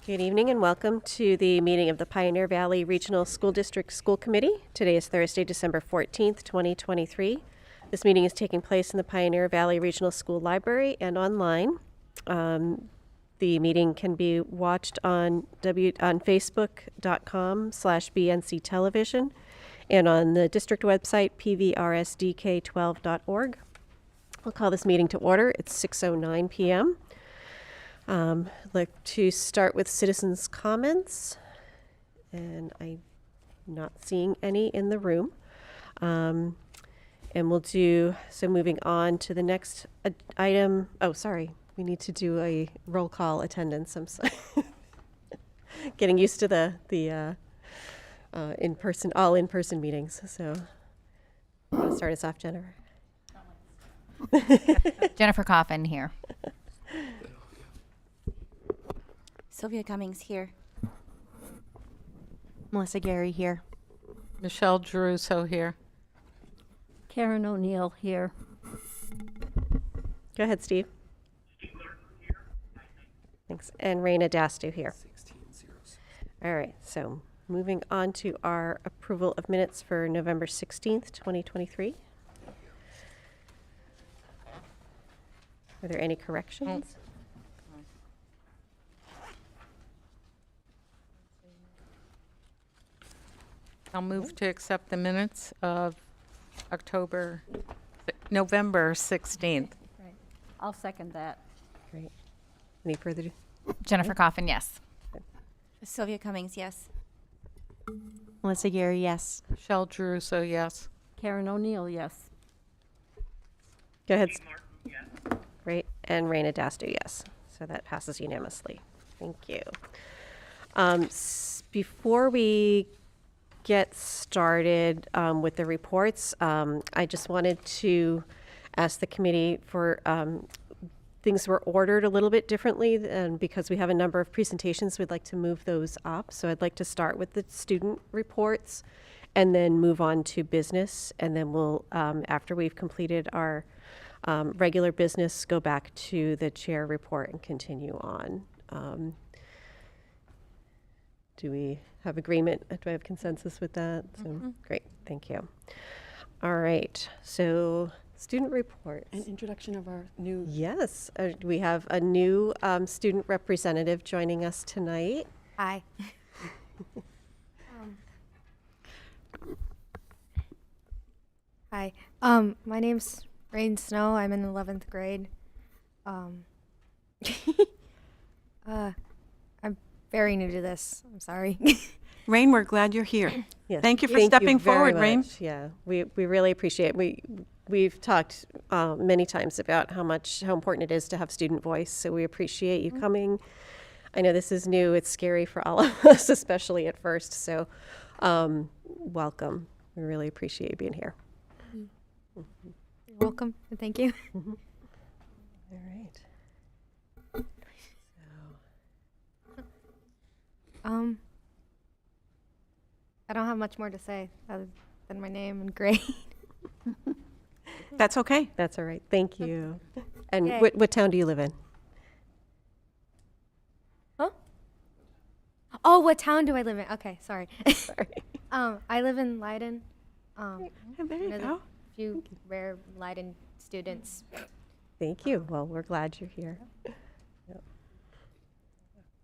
Good evening and welcome to the meeting of the Pioneer Valley Regional School District School Committee. Today is Thursday, December 14th, 2023. This meeting is taking place in the Pioneer Valley Regional School Library and online. The meeting can be watched on facebook.com/BNC Television and on the district website PVRSDK12.org. I'll call this meeting to order. It's 6:09 p.m. I'd like to start with citizens' comments, and I'm not seeing any in the room. And we'll do, so moving on to the next item. Oh, sorry, we need to do a roll call attendance. I'm sorry. Getting used to the in-person, all in-person meetings. So you want to start us off, Jennifer? Jennifer Coffin here. Sylvia Cummings here. Melissa Gary here. Michelle Druso here. Karen O'Neill here. Go ahead, Steve. Thanks. And Raina Dastu here. All right, so moving on to our approval of minutes for November 16th, 2023. Are there any corrections? I'll move to accept the minutes of November 16th. Right. I'll second that. Great. Any further? Jennifer Coffin, yes. Sylvia Cummings, yes. Melissa Gary, yes. Michelle Druso, yes. Karen O'Neill, yes. Go ahead. Great. And Raina Dastu, yes. So that passes unanimously. Thank you. Before we get started with the reports, I just wanted to ask the committee for things were ordered a little bit differently, and because we have a number of presentations, we'd like to move those up. So I'd like to start with the student reports and then move on to business, and then we'll, after we've completed our regular business, go back to the chair report and continue on. Do we have agreement? Do I have consensus with that? So, great, thank you. All right, so student reports. An introduction of our new... Yes, we have a new student representative joining us tonight. Hi. Hi. My name's Rain Snow. I'm in 11th grade. I'm very new to this. I'm sorry. Rain, we're glad you're here. Yes. Thank you for Thank stepping very forward, Rain. much. Yeah, we really appreciate it. We've talked many times about how important it is to have student voice, so we appreciate you coming. I know this is new. It's scary for all of us, especially at first, so welcome. We really appreciate you being here. You're welcome, and thank you. All right. I don't have much more to say other than my name and grade. That's okay. That's all right. Thank you. And Yay. what town do you live in? Huh? Oh, what town do I live in? Okay, sorry. Sorry. I live in Leiden. Hey, there you There's go. a few rare Leiden students. Thank you. Well, we're glad you're here. Yep.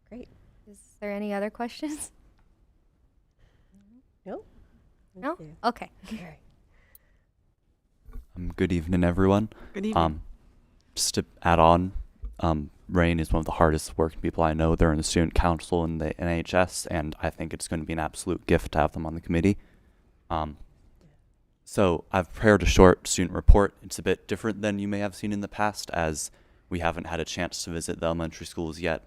Great. Is there any other questions? No? No? Thank you. Okay. Okay. Good evening, everyone. Good evening. Just to add on, Rain is one of the hardest working people I know. They're in the student council in the NHS, and I think it's going to be an absolute gift to have them on the committee. So I've prepared a short student report. It's a bit different than you may have seen in the past, as we haven't had a chance to visit the elementary schools yet,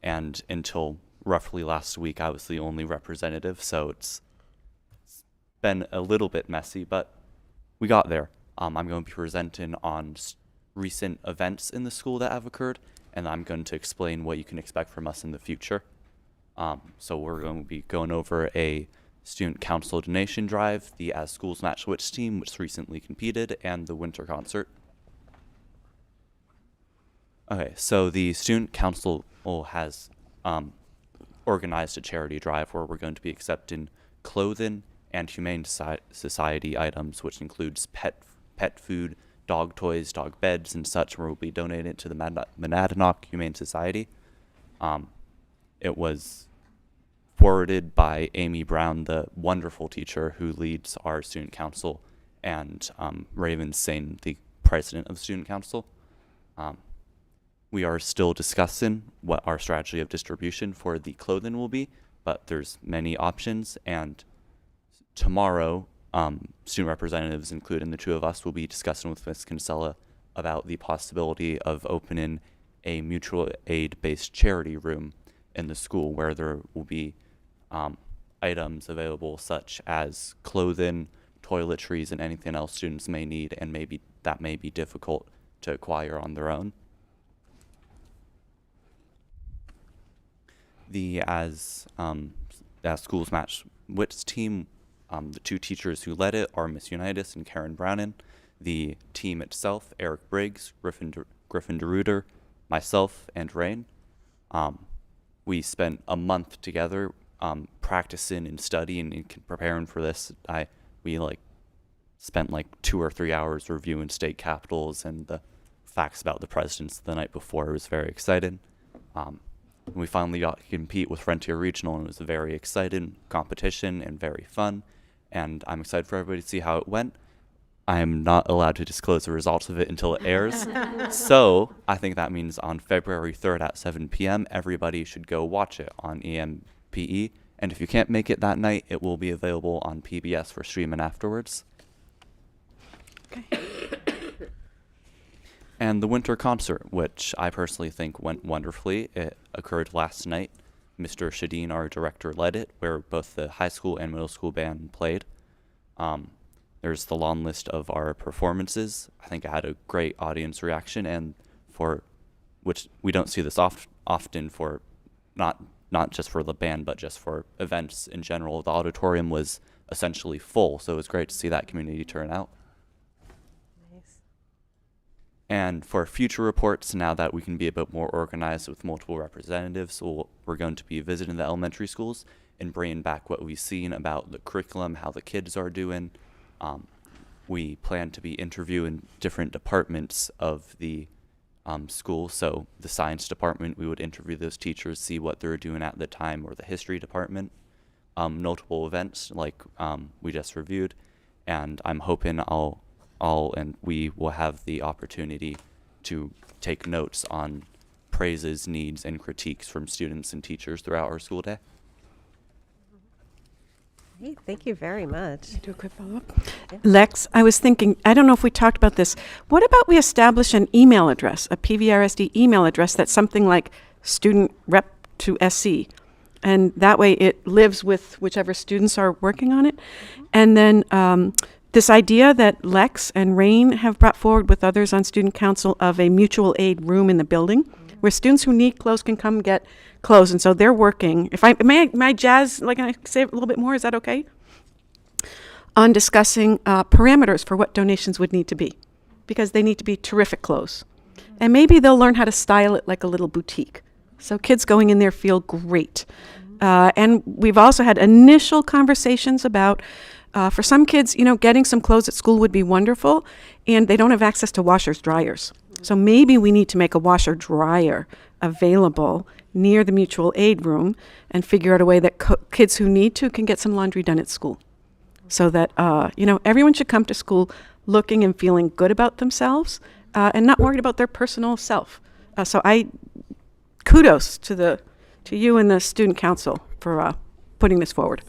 and until roughly last week, I was the only representative, so it's been a little bit messy, but we got there. I'm going to be presenting on recent events in the school that have occurred, and I'm going to explain what you can expect from us in the future. So we're going to be going over a student council donation drive, the As Schools Match Wits team, which recently competed, and the winter concert. Okay, so the student council has organized a charity drive where we're going to be accepting clothing and humane society items, which includes pet food, dog toys, dog beds, and such, where we'll be donating it to the Monadnock Humane Society. It was forwarded by Amy Brown, the wonderful teacher who leads our student council, and Raven Singh, the president of the student council. We are still discussing what our strategy of distribution for the clothing will be, but there's many options, and tomorrow, student representatives, including the two of us, will be discussing with Ms. Kinsella about the possibility of opening a mutual aid-based charity room in the school where there will be items available such as clothing, toiletries, and anything else students may need, and maybe that may be difficult to acquire on their own. As Schools Match Wits team, the two teachers who led it are Miss Unitas and Karen Browning. The team itself, Eric Briggs, Griffin DeRuiter, myself, and Rain. We spent a month together practicing and studying and preparing for this. We spent 2 or 3 hours reviewing state capitals and the facts about the presidents the night before. It was very exciting. We finally got to compete with Frontier Regional, and it was a very exciting competition and very fun. And I'm excited for everybody to see how it went. I am not allowed to disclose the results of it until it airs. So I think that means on February 3rd at 7 p.m., everybody should go watch it on EMPE. And if you can't make it that night, it will be available on PBS for streaming afterwards. Okay. And the winter concert, which I personally think went wonderfully. It occurred last night. Mr. Shadeen, our director, led it, where both the high school and middle school band played. There's the long list of our performances. I think it had a great audience reaction, and for which we don't see this often for not just for the band, but just for events in general. The auditorium was essentially full, so it was great to see that community turn out. And for future reports, now that we can be a bit more organized with multiple representatives, we're going to be visiting the elementary schools and bringing back what we've seen about the curriculum, how the kids are doing. We plan to be interviewing different departments of the school. So the science department, we would interview those teachers, see what they're doing at the time, or the history department. Notable events like we just reviewed, and I'm hoping we will have the opportunity to take notes on praises, needs, and critiques from students and teachers throughout our school day. Hey, thank you very much. Do a quick follow-up. Lex, I was thinking, I don't know if we talked about this. What about we establish an email address, a PVRSD email address that's something like student rep to SC? And that way it lives with whichever students are working on it. And then this idea that Lex and Rain have brought forward with others on student council of a mutual aid room in the building where students who need clothes can come get clothes. And so they're working. May I jazz, can I say a little bit more? Is that okay? On discussing parameters for what donations would need to be, because they need to be terrific clothes. And maybe they'll learn how to style it like a little boutique. So kids going in there feel great. And we've also had initial conversations about for some kids, getting some clothes at school would be wonderful, and they don't have access to washers, dryers. So maybe we need to make a washer dryer available near the mutual aid room and figure out a way that kids who need to can get some laundry done at school. So that, everyone should come to school looking and feeling good about themselves and not worried about their personal self. So kudos to you and the student council for putting this forward.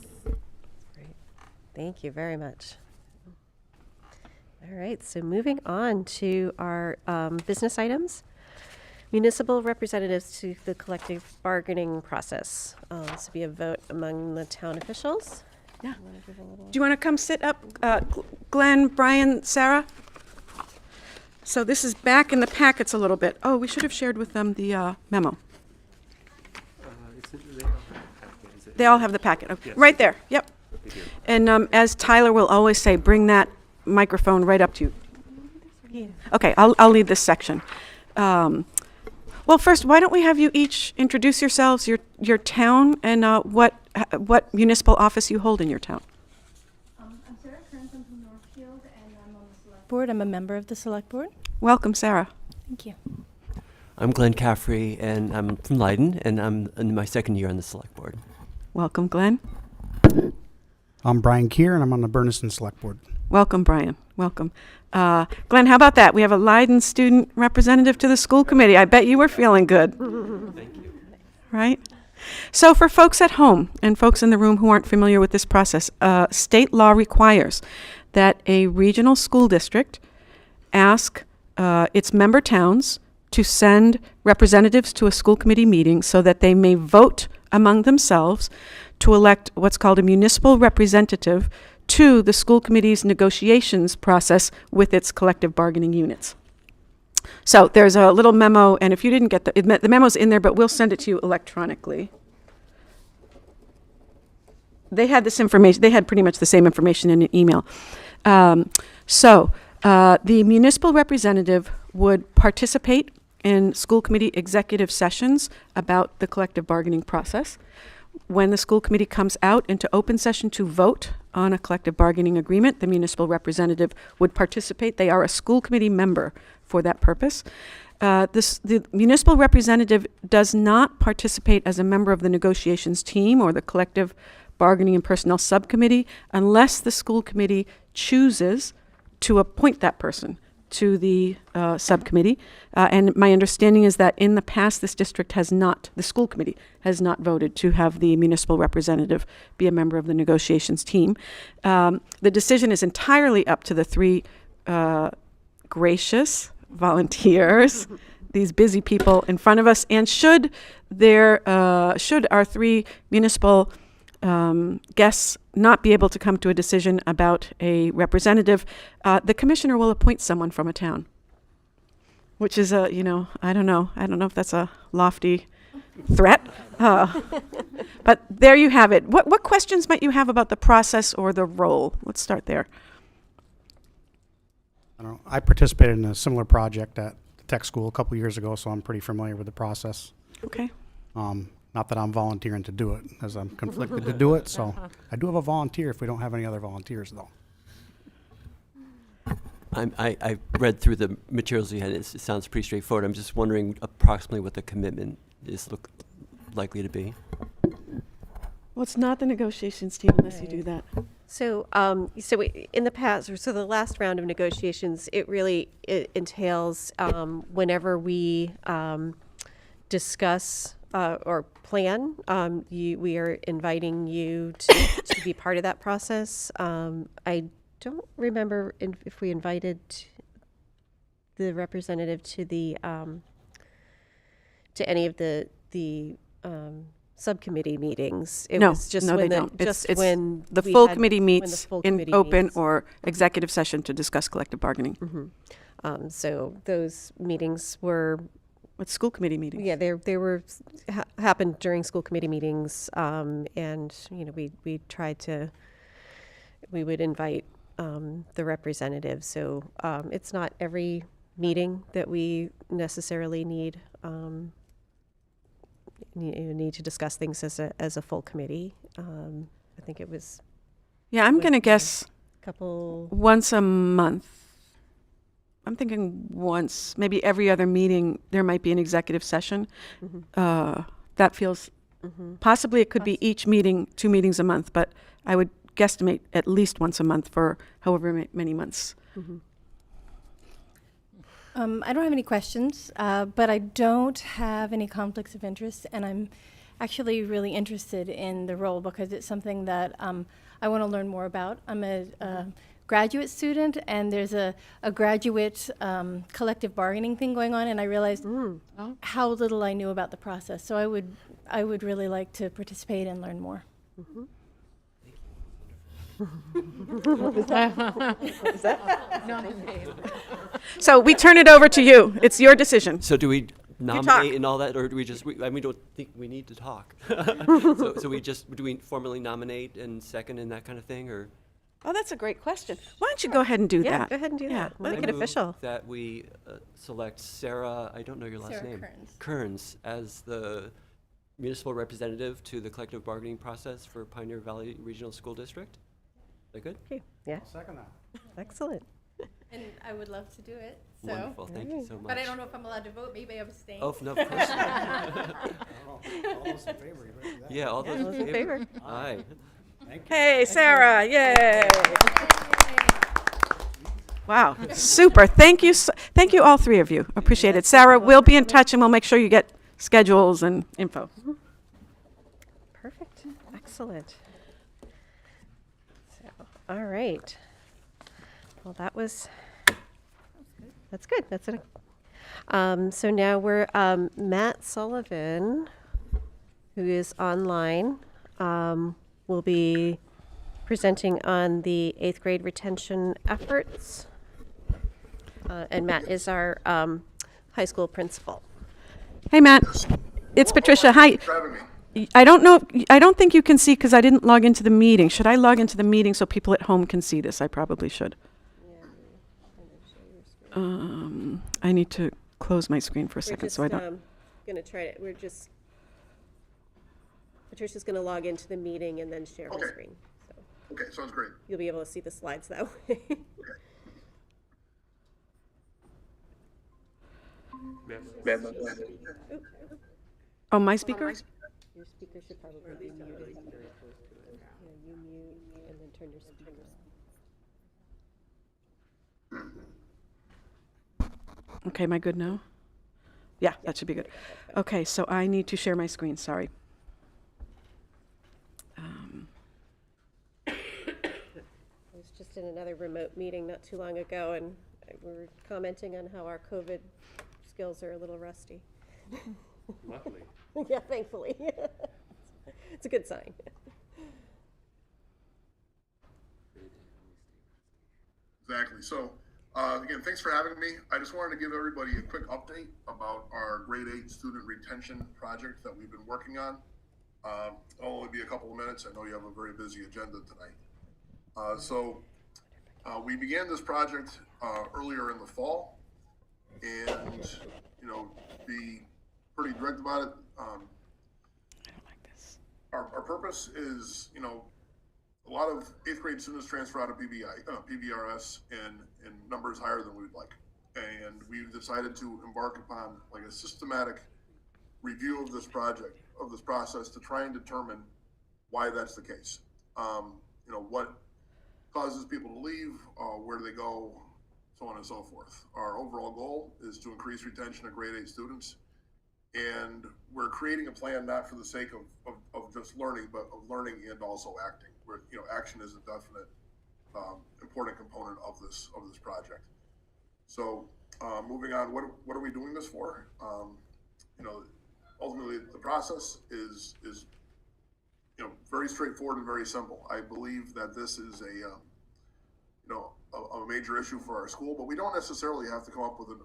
Thank you very much. All right, so moving on to our business items. Municipal representatives to the collective bargaining process. This will be a vote among the town officials. Yeah. Do you want to come sit up, Glenn, Brian, Sarah? So this is back in the packets a little bit. Oh, we should have shared with them the memo. They all have the packet. Okay. Right there. Yep. And as Tyler will always say, bring that microphone right up to you. Yeah. Okay, I'll lead this section. Well, first, why don't we have you each introduce yourselves, your town, and what municipal office you hold in your town. I'm Sarah Kearns, I'm from Northfield, and I'm on the select Board. I'm a member of the select board. Welcome, Sarah. Thank you. I'm Glenn Caffrey, and I'm from Leiden, and I'm in my second year on the select board. Welcome, Glenn. I'm Brian Keir, and I'm on the Bernardston Select Board. Welcome, Brian. Welcome. Glenn, how about that? We have a Leiden student representative to the school committee. I bet you were feeling good. Thank you. Right? So for folks at home and folks in the room who aren't familiar with this process, state law requires that a regional school district ask its member towns to send representatives to a school committee meeting so that they may vote among themselves to elect what's called a municipal representative to the school committee's negotiations process with its collective bargaining units. So there's a little memo, and if you didn't get the memo's in there, but we'll send it to you electronically. They had this information, they had pretty much the same information in an email. The municipal representative would participate in school committee executive sessions about the collective bargaining process. When the school committee comes out into open session to vote on a collective bargaining agreement, the municipal representative would participate. They are a school committee member for that purpose. The municipal representative does not participate as a member of the negotiations team or the collective bargaining and personnel subcommittee unless the school committee chooses to appoint that person to the subcommittee. And my understanding is that in the past, this district has not, the school committee has not voted to have the municipal representative be a member of the negotiations team. The decision is entirely up to the three gracious volunteers, these busy people in front of us. And should our three municipal guests not be able to come to a decision about a representative, the commissioner will appoint someone from a town, which is I don't know if that's a lofty threat, but there you have it. What questions might you have about the process or the role? Let's start there. I participated in a similar project at the tech school a couple years ago, so I'm pretty familiar with the process. Okay. Not that I'm volunteering to do it, as I'm conflicted to do it, so I do have a volunteer if we don't have any other volunteers, though. I read through the materials you had. It sounds pretty straightforward. I'm just wondering approximately what the commitment is likely to be. Well, it's not the negotiations team unless you do that. So, in the past, or so the last round of negotiations, it entails whenever we discuss or plan, we are inviting you to be part of that process. I don't remember if we invited the representative to any of the subcommittee meetings. It was just no, when they don't. It's when the we full had- committee when the meets full in committee open meets. or executive session to discuss collective bargaining. So those meetings were, What school committee meetings? yeah, they were happened during school committee meetings, and we would invite the representative. So it's not every meeting that we necessarily need need to discuss things as a full committee. I think it was Yeah, I'm going to guess a couple. once a month. I'm thinking once, maybe every other meeting, there might be an executive session. That feels, possibly it could be each meeting, 2 meetings a month, but I would guesstimate at least once a month for however many months. I don't have any questions, but I don't have any conflicts of interest, and I'm actually really interested in the role because it's something that I want to learn more about. I'm a graduate student, and there's a graduate collective bargaining thing going on, and I realized how little I knew about the process. So I would really like to participate and learn more. So we turn it over to you. It's your decision. So do we talk. nominate and all that, or do we just? We don't think we need to talk. So do we formally nominate and second and that kind of thing, or? Oh, that's a great question. Why don't you go ahead and do Yeah, that? go ahead and do Yeah, that. We'll make I it move official. That we select Sarah, I don't know your last Sarah name. Kearns. Kearns as the municipal representative to the collective bargaining process for Pioneer Valley Regional School District. Is that good? Okay, yeah, Second that. excellent. And I would love to do it, so. Wonderful, thank you so much. But I don't know if I'm allowed to vote, maybe I abstain. Oh, no, of course not. I don't know. All those in favor, you better do that. Yeah, all Yeah, those in favor? Aye. Thank you. Hey, Sarah, yay. Wow, super. Thank you, thank you all three of you. Appreciate it. Sarah, we'll be in touch and we'll make sure you get schedules and info. Perfect, excellent. So, all right. Well, that's good, that's it. So now we're, Matt Sullivan, who is online, will be presenting on the 8th grade retention efforts. And Matt is our high school principal. Hey, Matt. It's Patricia. Hi. I don't know. I don't think you can see because I didn't log into the meeting. Should I log into the meeting so people at home can see this? I probably should. I need to close my screen for a second so I don't. Gonna try it. Patricia's gonna log into the meeting and then share her screen. So Okay, sounds great. you'll be able to see the slides that way. Oh, my speaker? Your speaker should probably be muted. Yeah, you mute and then turn your speaker on. Okay, am I good now? Yeah, that should be good. Okay, so I need to share my screen, sorry. I was just in another remote meeting not too long ago, and we were commenting on how our COVID skills are a little rusty. Luckily. Yeah, thankfully. It's a good sign. Exactly. So, again, thanks for having me. I just wanted to give everybody a quick update about our grade 8 student retention project that we've been working on. It'll only be a couple of minutes. I know you have a very busy agenda tonight. We began this project earlier in the fall, and be pretty direct about it. I don't like this. Our purpose is, a lot of 8th grade students transfer out of PVRS in numbers higher than we'd like. And we've decided to embark upon like a systematic review of this project, of this process, to try and determine why that's the case. What causes people to leave, where do they go, so on and so forth. Our overall goal is to increase retention of grade 8 students. And we're creating a plan not for the sake of just learning, but of learning and also acting. Where action is a definite important component of this project. So moving on, what are we doing this for? Ultimately the process is very straightforward and very simple. I believe that this is a major issue for our school, but we don't necessarily have to come up with an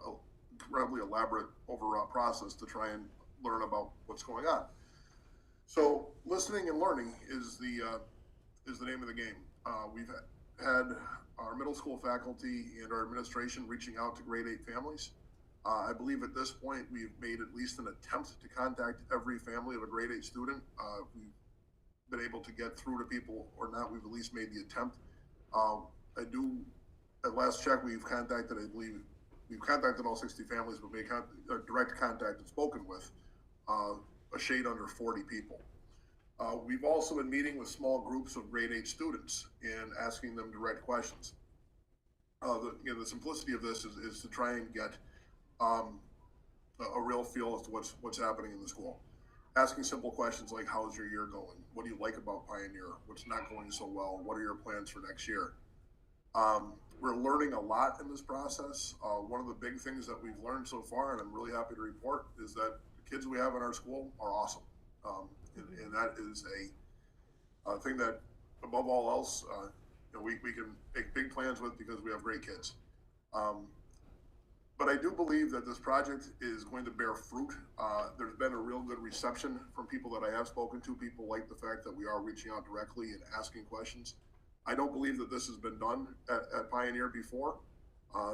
incredibly elaborate overall process to try and learn about what's going on. So listening and learning is the name of the game. We've had our middle school faculty and our administration reaching out to grade 8 families. I believe at this point we've made at least an attempt to contact every family of a grade 8 student. We've been able to get through to people or not. We've at least made the attempt. At last check, we've contacted all 60 families, but made direct contact and spoken with a shade under 40 people. We've also been meeting with small groups of grade 8 students and asking them direct questions. The simplicity of this is to try and get a real feel as to what's happening in the school. Asking simple questions like, how's your year going? What do you like about Pioneer? What's not going so well? What are your plans for next year? We're learning a lot in this process. One of the big things that we've learned so far, and I'm really happy to report, is that the kids we have in our school are awesome. And that is a thing that, above all else, we can make big plans with because we have great kids. But I do believe that this project is going to bear fruit. There's been a real good reception from people that I have spoken to. People like the fact that we are reaching out directly and asking questions. I don't believe that this has been done at Pioneer before.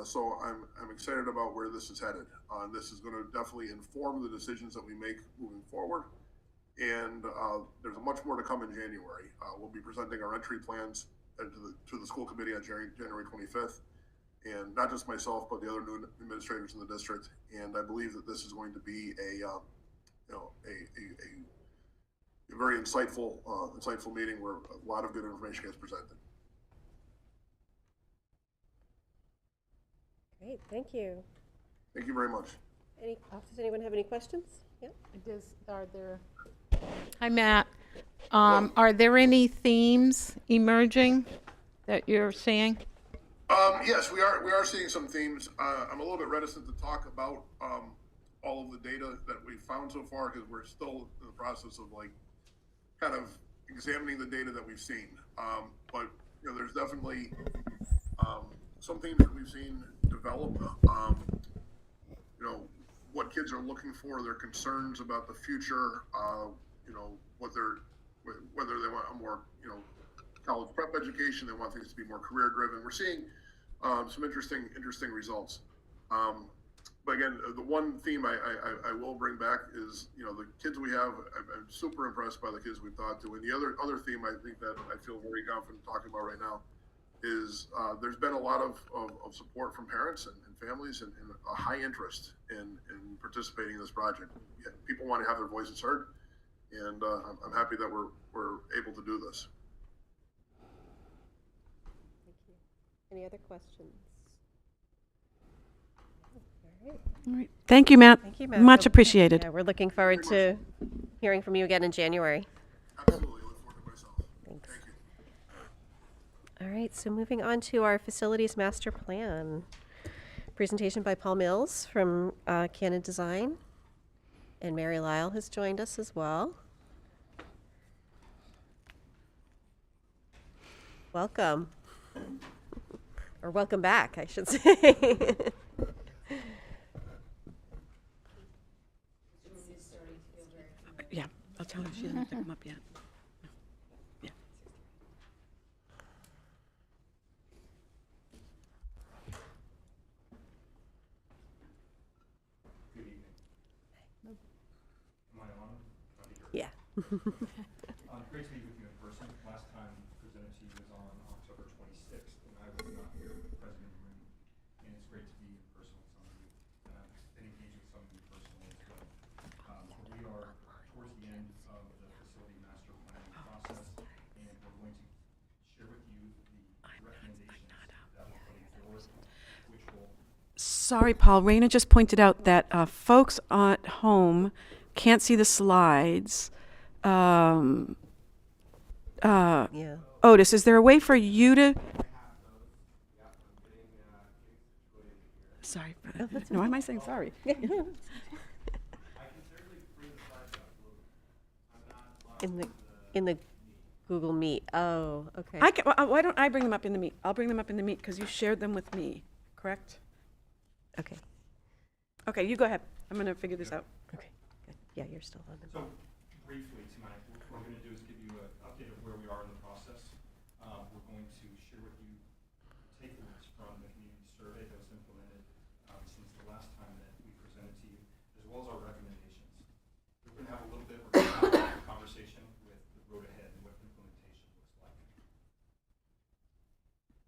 So I'm excited about where this is headed. This is going to definitely inform the decisions that we make moving forward. And there's much more to come in January. We'll be presenting our entry plans to the school committee on January 25th. And not just myself, but the other new administrators in the district. And I believe that this is going to be a very insightful meeting where a lot of good information gets presented. Great, thank you. Thank you very much. Does anyone have any questions? Yeah. Hi, Matt. Are there any themes emerging that you're seeing? Yes, we are seeing some themes. I'm a little bit reticent to talk about all of the data that we've found so far because we're still in the process of kind of examining the data that we've seen. But there's definitely some themes that we've seen develop. What kids are looking for, their concerns about the future. Whether they want a more college prep education, they want things to be more career driven. We're seeing some interesting results. But again, the one theme I will bring back is the kids we have. I'm super impressed by the kids we've talked to. And the other theme I think that I feel very confident talking about right now is there's been a lot of support from parents and families and a high interest in participating in this project. People want to have their voices heard, and I'm happy that we're able to do this. Thank you. Any other questions? All right. All right. Thank you, Matt. Thank you, Matt. Much appreciated. Yeah, we're looking forward to hearing from you again in January. Absolutely, look forward to myself. Thanks. Thank you. All right, so moving on to our facilities master plan. Presentation by Paul Mills from Canon Design. And Mary Lyle has joined us as well. Welcome. Or welcome back, I should say. Yeah, I'll tell her she doesn't have to come up yet. Yeah. Yeah. Great to meet with you in person. Last time presented to you was on October 26th, and I was not here, present in the room. And it's great to be in person with some of you. And I've been engaged with some of you personally as well. We are towards the end of the facility master planning process, and we're going to share with you the recommendations that we're putting forward, which will... Sorry, Paul. Raina just pointed out that folks at home can't see the slides. Yeah. Otis, is there a way for you to? Sorry. No, why am I saying sorry? In the Google Meet. Oh, okay. Why don't I bring them up in the Meet? I'll bring them up in the Meet because you shared them with me, correct? Okay. Okay, you go ahead. I'm going to figure this out. Okay. Good. Yeah, you're still on the. So briefly tonight, what we're going to do is give you an update of where we are in the process. We're going to share with you takeaways from the community survey that was implemented since the last time that we presented to you, as well as our recommendations. We're going to have a little bit of a conversation with the road ahead and what implementation looks like.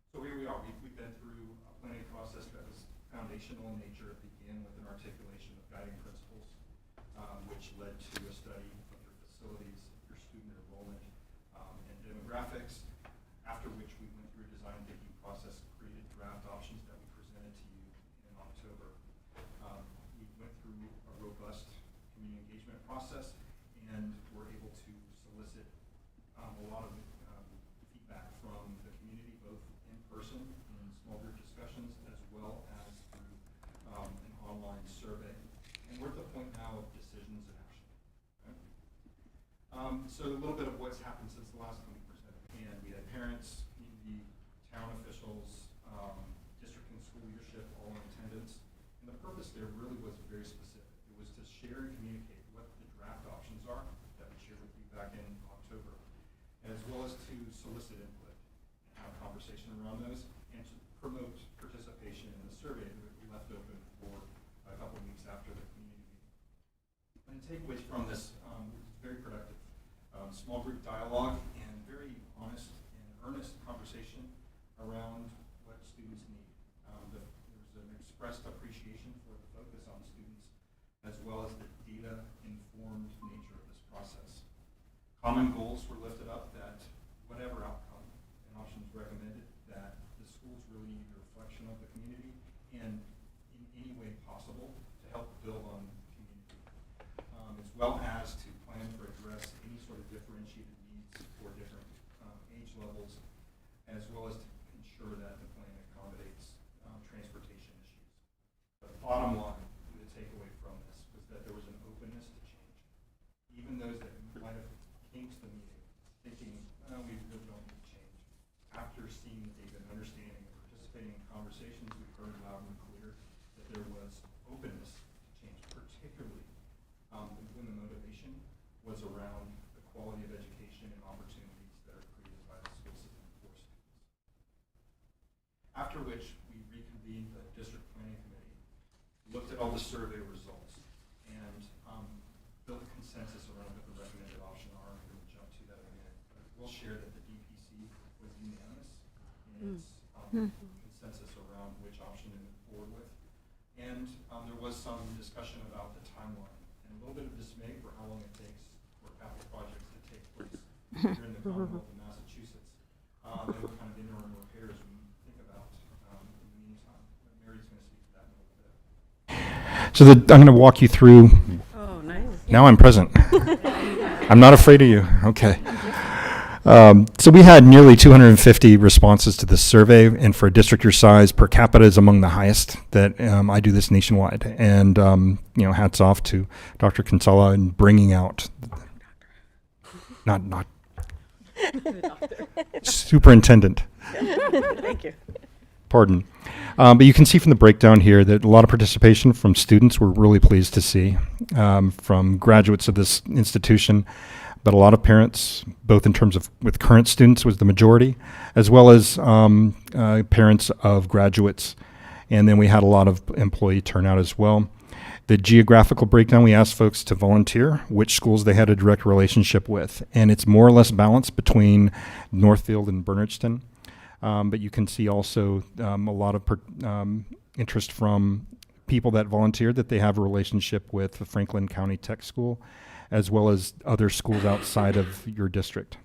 So here we are. We've been through a planning process that was foundational in nature. It began with an articulation of guiding principles, which led to a study of your facilities, your student enrollment, and demographics, after which we went through a design thinking process, created draft options that we presented to you in October. We went through a robust community engagement process and were able to solicit a lot of feedback from the community, both in person in small group discussions, as well as through an online survey. And we're at the point now of decisions and action. Okay? So a little bit of what's happened since the last time we presented. And we had parents, community, town officials, district and school leadership all in attendance. And the purpose there really was very specific. It was to share and communicate what the draft options are that we shared with you back in October, as well as to solicit input and conversation around those and to promote participation in the survey that we left open for a couple of weeks after the community meeting. And the takeaways from this was very productive. Small group dialogue and very honest and earnest conversation around what students need. There's an expressed appreciation for the focus on students as well as the data-informed nature of this process. Common goals were lifted up that whatever outcome and options recommended, that the schools really need a reflection of the community and in any way possible to help build on community, as well as to plan for address any sort of differentiated needs for different age levels, as well as to ensure that the plan accommodates transportation issues. The bottom line, the takeaway from this was that there was an openness to change. Even those that might have came to the meeting thinking, well, we really don't need change. After seeing the data and understanding and participating in conversations, we heard loud and clear that there was openness to change, particularly when the motivation was around the quality of education and opportunities that are created by the school system for students. After which, we reconvened the district planning committee, looked at all the survey results, and built a consensus around what the recommended option are. I'm going to jump to that in a minute. But we'll share that the DPC was unanimous in its consensus around which option to move forward with. And there was some discussion about the timeline and a little bit of dismay for how long it takes for capital projects to take place here in the Commonwealth of Massachusetts. And what kind of interim repairs we think about in the meantime. Mary's going to speak to that in a little bit. So I'm going to walk you through. Oh, nice. Now I'm present. I'm not afraid of you. Okay. So we had nearly 250 responses to this survey, and for a district your size, per capita is among the highest that I do this nationwide. And hats off to Dr. Kinsella in bringing out, not superintendent. Thank you. Pardon. But you can see from the breakdown here that a lot of participation from students we're really pleased to see, from graduates of this institution, but a lot of parents, both in terms of with current students was the majority, as well as parents of graduates. And then we had a lot of employee turnout as well. The geographical breakdown, we asked folks to volunteer which schools they had a direct relationship with. And it's more or less balanced between Northfield and Bernardston. But you can see also a lot of interest from people that volunteered that they have a relationship with the Franklin County Tech School, as well as other schools outside of your district.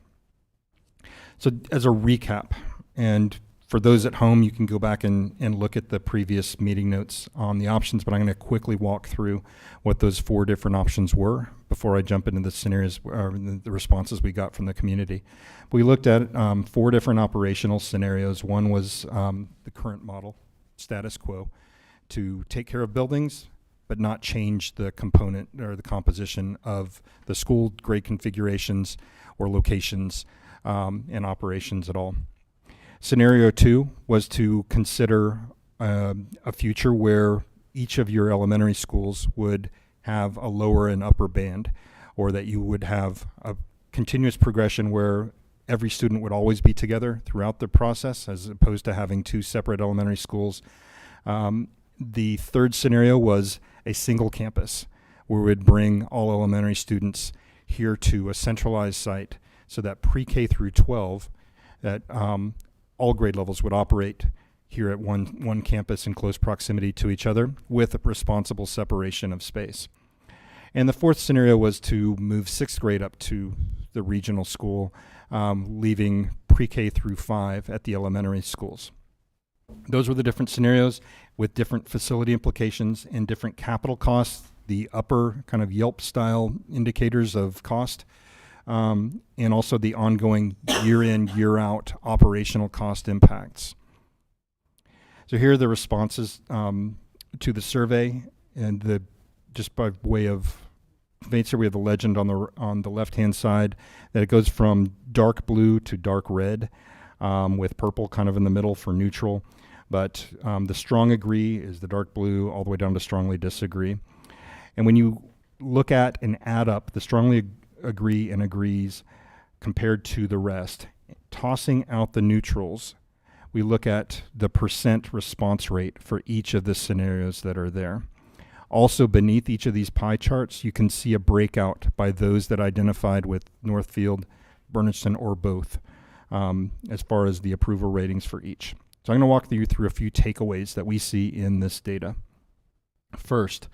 So as a recap, and for those at home, you can go back and look at the previous meeting notes on the options, but I'm going to quickly walk through what those 4 different options were before I jump into the scenarios, or the responses we got from the community. We looked at 4 different operational scenarios. One was the current model, status quo, to take care of buildings, but not change the component or the composition of the school grade configurations or locations and operations at all. Scenario 2 was to consider a future where each of your elementary schools would have a lower and upper band, or that you would have a continuous progression where every student would always be together throughout the process, as opposed to having 2 separate elementary schools. The third scenario was a single campus, where we would bring all elementary students here to a centralized site, so that pre-K through 12, that all grade levels would operate here at one campus in close proximity to each other with a responsible separation of space. And the fourth scenario was to move 6th grade up to the regional school, leaving pre-K through 5 at the elementary schools. Those were the different scenarios with different facility implications and different capital costs, the upper kind of Yelp style indicators of cost, and also the ongoing year in, year out operational cost impacts. So here are the responses to the survey, and just by way of nature, we have the legend on the left-hand side that it goes from dark blue to dark red, with purple kind of in the middle for neutral. But the strong agree is the dark blue, all the way down to strongly disagree. And when you look at and add up the strongly agree and agrees compared to the rest, tossing out the neutrals, we look at the percent response rate for each of the scenarios that are there. Also, beneath each of these pie charts, you can see a breakout by those that identified with Northfield, Bernardston, or both, as far as the approval ratings for each. So I'm going to walk you through a few takeaways that we see in this data. First,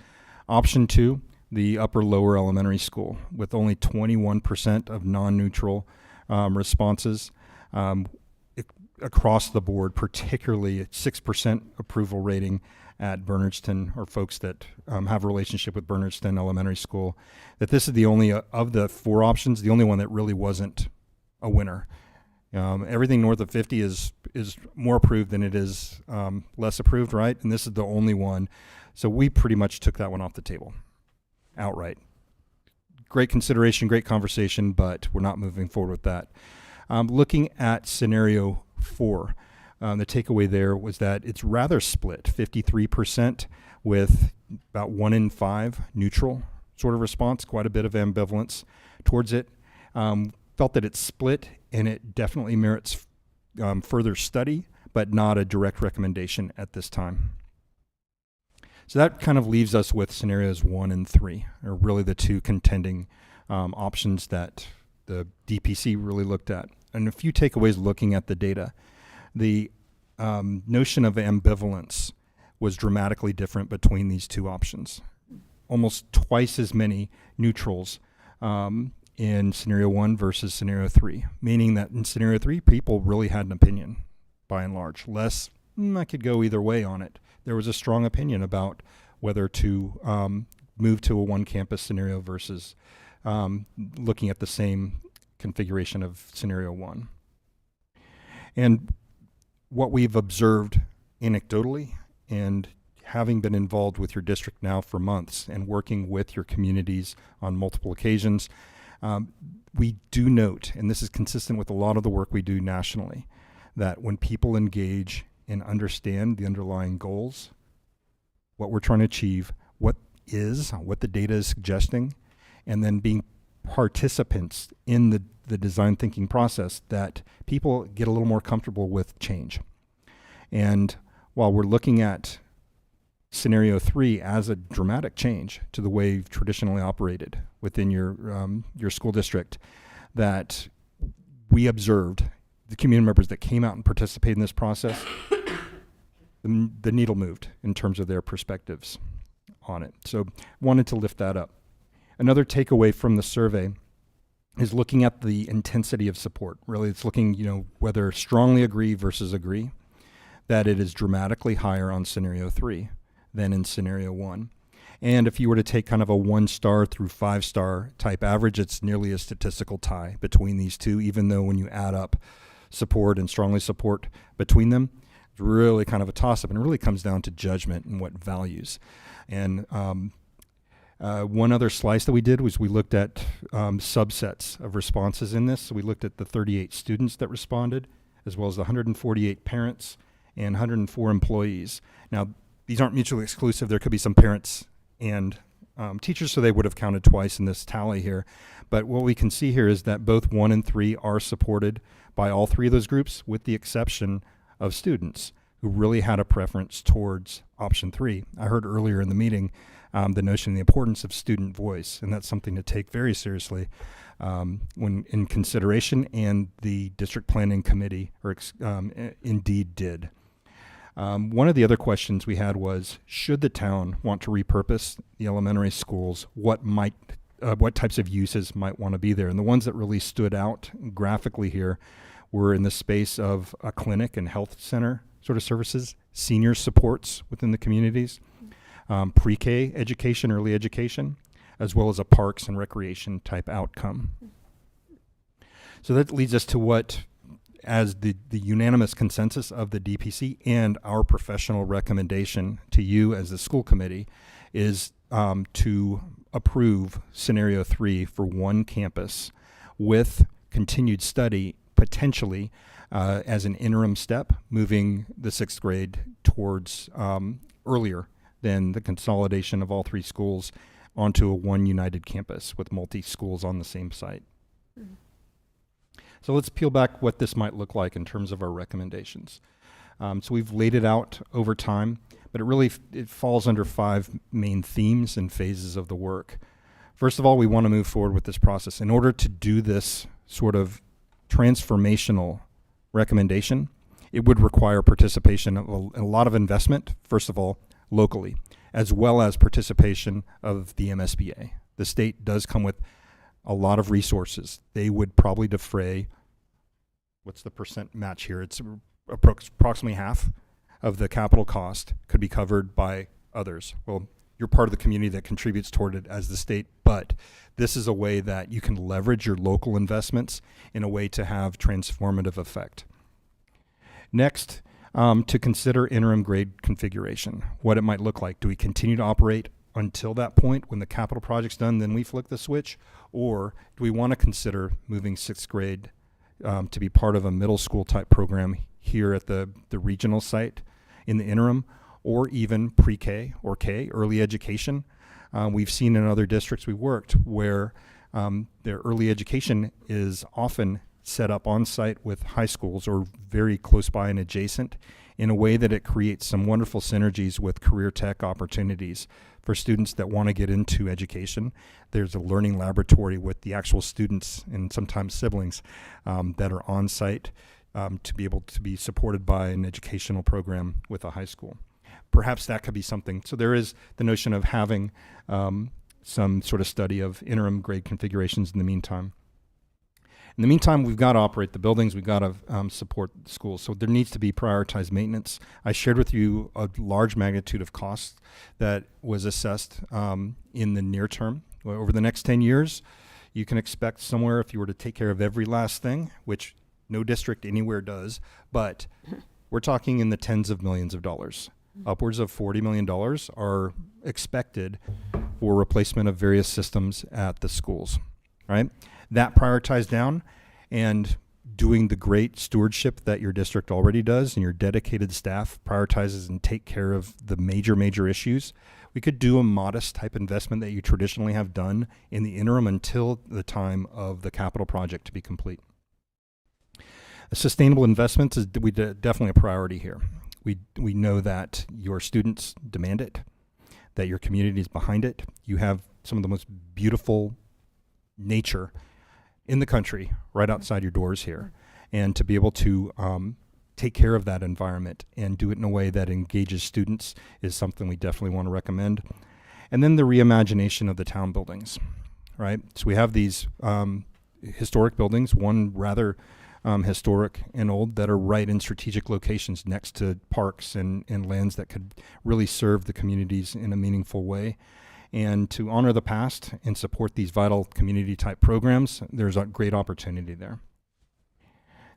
option 2, the upper lower elementary school, with only 21% of non-neutral responses across the board, particularly at 6% approval rating at Bernardston, or folks that have a relationship with Bernardston Elementary School, that this is the only, of the 4 options, the only one that really wasn't a winner. Everything north of 50 is more approved than it is less approved, right? And this is the only one. So we pretty much took that one off the table outright. Great consideration, great conversation, but we're not moving forward with that. Looking at scenario 4, the takeaway there was that it's rather split, 53% with about 1 in 5 neutral sort of response, quite a bit of ambivalence towards it. Felt that it's split, and it definitely merits further study, but not a direct recommendation at this time. So that kind of leaves us with scenarios 1 and 3, are really the 2 contending options that the DPC really looked at. And a few takeaways looking at the data. The notion of ambivalence was dramatically different between these 2 options. Almost twice as many neutrals in scenario 1 versus scenario 3, meaning that in scenario 3, people really had an opinion, by and large. Less, I could go either way on it. There was a strong opinion about whether to move to a 1-campus scenario versus looking at the same configuration of scenario 1. And what we've observed anecdotally, and having been involved with your district now for months and working with your communities on multiple occasions, we do note, and this is consistent with a lot of the work we do nationally, that when people engage and understand the underlying goals, what we're trying to achieve, what the data is suggesting, and then being participants in the design thinking process, that people get a little more comfortable with change. And while we're looking at scenario 3 as a dramatic change to the way you've traditionally operated within your school district, that we observed the community members that came out and participated in this process, the needle moved in terms of their perspectives on it. So wanted to lift that up. Another takeaway from the survey is looking at the intensity of support. Really, it's looking, whether strongly agree versus agree, that it is dramatically higher on scenario 3 than in scenario 1. And if you were to take kind of a 1-star through 5-star type average, it's nearly a statistical tie between these 2, even though when you add up support and strongly support between them, it's really kind of a toss-up, and it really comes down to judgment and what values. And one other slice that we did was we looked at subsets of responses in this. So we looked at the 38 students that responded, as well as the 148 parents and 104 employees. Now, these aren't mutually exclusive. There could be some parents and teachers, so they would have counted twice in this tally here. But what we can see here is that both 1 and 3 are supported by all 3 of those groups, with the exception of students who really had a preference towards option 3. I heard earlier in the meeting the notion of the importance of student voice, and that's something to take very seriously when in consideration, and the district planning committee indeed did. One of the other questions we had was, should the town want to repurpose the elementary schools, what types of uses might want to be there? And the ones that really stood out graphically here were in the space of a clinic and health center sort of services, senior supports within the communities, pre-K education, early education, as well as a parks and recreation type outcome. So that leads us to what, as the unanimous consensus of the DPC and our professional recommendation to you as the school committee, is to approve scenario 3 for 1 campus with continued study, potentially as an interim step, moving the 6th grade towards earlier than the consolidation of all 3 schools onto a 1 united campus with multi-schools on the same site. So let's peel back what this might look like in terms of our recommendations. So we've laid it out over time, but it falls under 5 main themes and phases of the work. First of all, we want to move forward with this process. In order to do this sort of transformational recommendation, it would require participation of a lot of investment, first of all, locally, as well as participation of the MSBA. The state does come with a lot of resources. They would probably defray, what's the percent match here? It's approximately half of the capital cost could be covered by others. Well, you're part of the community that contributes toward it as the state, but this is a way that you can leverage your local investments in a way to have transformative effect. Next, to consider interim grade configuration, what it might look like. Do we continue to operate until that point when the capital project's done, then we flick the switch? Or do we want to consider moving 6th grade to be part of a middle school type program here at the regional site in the interim, or even pre-K or K, early education? We've seen in other districts we worked where their early education is often set up on site with high schools or very close by and adjacent in a way that it creates some wonderful synergies with career tech opportunities for students that want to get into education. There's a learning laboratory with the actual students and sometimes siblings that are on site to be able to be supported by an educational program with a high school. Perhaps that could be something. So there is the notion of having some sort of study of interim grade configurations in the meantime. In the meantime, we've got to operate the buildings. We've got to support the schools. So there needs to be prioritized maintenance. I shared with you a large magnitude of costs that was assessed in the near term. Over the next 10 years, you can expect somewhere, if you were to take care of every last thing, which no district anywhere does, but we're talking in the tens of millions of dollars. Upwards of $40 million are expected for replacement of various systems at the schools, right? That prioritized down and doing the great stewardship that your district already does and your dedicated staff prioritizes and take care of the major issues. We could do a modest type investment that you traditionally have done in the interim until the time of the capital project to be complete. Sustainable investments is definitely a priority here. We know that your students demand it, that your community is behind it. You have some of the most beautiful nature in the country right outside your doors here. And to be able to take care of that environment and do it in a way that engages students is something we definitely want to recommend. And then the reimagination of the town buildings, right? So we have these historic buildings, one rather historic and old, that are right in strategic locations next to parks and lands that could really serve the communities in a meaningful way. And to honor the past and support these vital community type programs, there's a great opportunity there.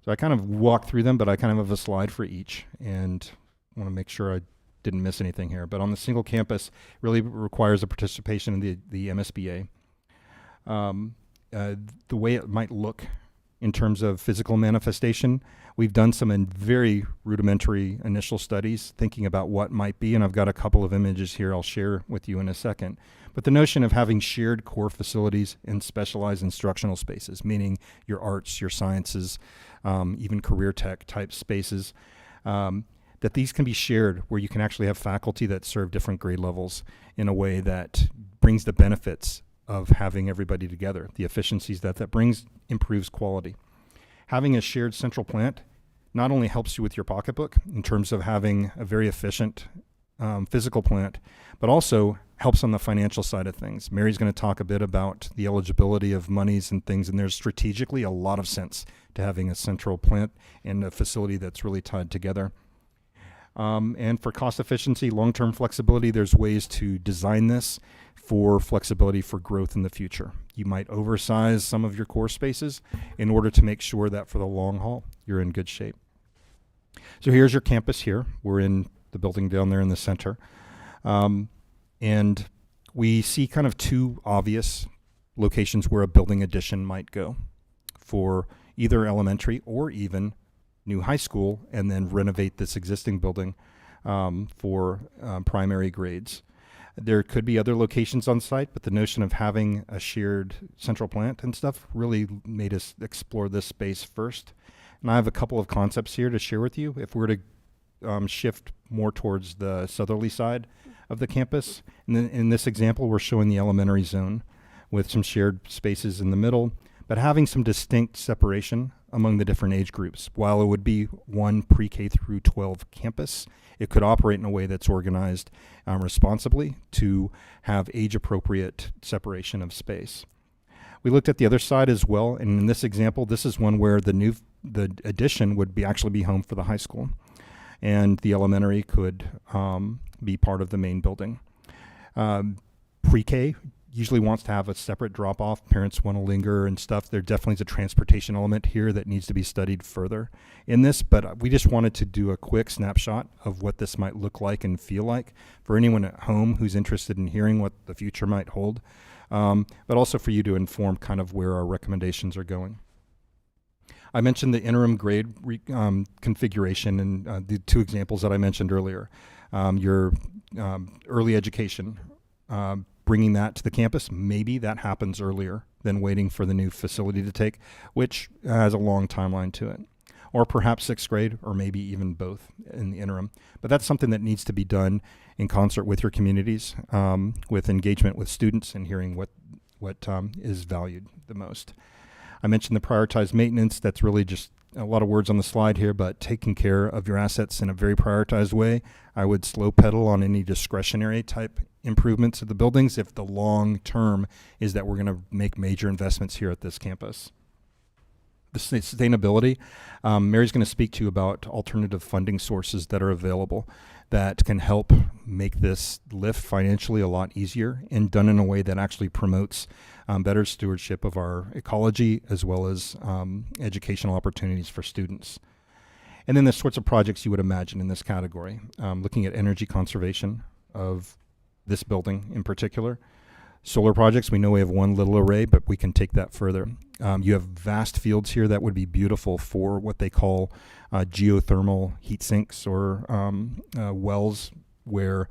So I kind of walked through them, but I kind of have a slide for each and want to make sure I didn't miss anything here. But on the single campus, really requires a participation in the MSBA. The way it might look in terms of physical manifestation, we've done some very rudimentary initial studies thinking about what might be, and I've got a couple of images here I'll share with you in a second. But the notion of having shared core facilities and specialized instructional spaces, meaning your arts, your sciences, even career tech type spaces, that these can be shared where you can actually have faculty that serve different grade levels in a way that brings the benefits of having everybody together. The efficiencies that brings improves quality. Having a shared central plant not only helps you with your pocketbook in terms of having a very efficient physical plant, but also helps on the financial side of things. Mary's going to talk a bit about the eligibility of monies and things, and there's strategically a lot of sense to having a central plant and a facility that's really tied together. And for cost efficiency, long-term flexibility, there's ways to design this for flexibility for growth in the future. You might oversize some of your core spaces in order to make sure that for the long haul, you're in good shape. So here's your campus here. We're in the building down there in the center. And we see kind of two obvious locations where a building addition might go for either elementary or even new high school, and then renovate this existing building for primary grades. There could be other locations on site, but the notion of having a shared central plant and stuff really made us explore this space first. And I have a couple of concepts here to share with you. If we were to shift more towards the southerly side of the campus. And then in this example, we're showing the elementary zone with some shared spaces in the middle, but having some distinct separation among the different age groups. While it would be one pre-K through 12 campus, it could operate in a way that's organized responsibly to have age-appropriate separation of space. We looked at the other side as well, and in this example, this is one where the addition would actually be home for the high school, and the elementary could be part of the main building. Pre-K usually wants to have a separate drop-off. Parents want to linger and stuff. There definitely is a transportation element here that needs to be studied further in this, but we just wanted to do a quick snapshot of what this might look like and feel like for anyone at home who's interested in hearing what the future might hold, but also for you to inform kind of where our recommendations are going. I mentioned the interim grade configuration and the two examples that I mentioned earlier. Your early education, bringing that to the campus, maybe that happens earlier than waiting for the new facility to take, which has a long timeline to it. Or perhaps 6th grade, or maybe even both in the interim. But that's something that needs to be done in concert with your communities, with engagement with students and hearing what is valued the most. I mentioned the prioritized maintenance. That's really just a lot of words on the slide here, but taking care of your assets in a very prioritized way. I would slow pedal on any discretionary type improvements of the buildings if the long term is that we're going to make major investments here at this campus. The sustainability, Mary's going to speak to you about alternative funding sources that are available that can help make this lift financially a lot easier and done in a way that actually promotes better stewardship of our ecology as well as educational opportunities for students. And then the sorts of projects you would imagine in this category, looking at energy conservation of this building in particular. Solar projects, we know we have one little array, but we can take that further. You have vast fields here that would be beautiful for what they call geothermal heat sinks or wells where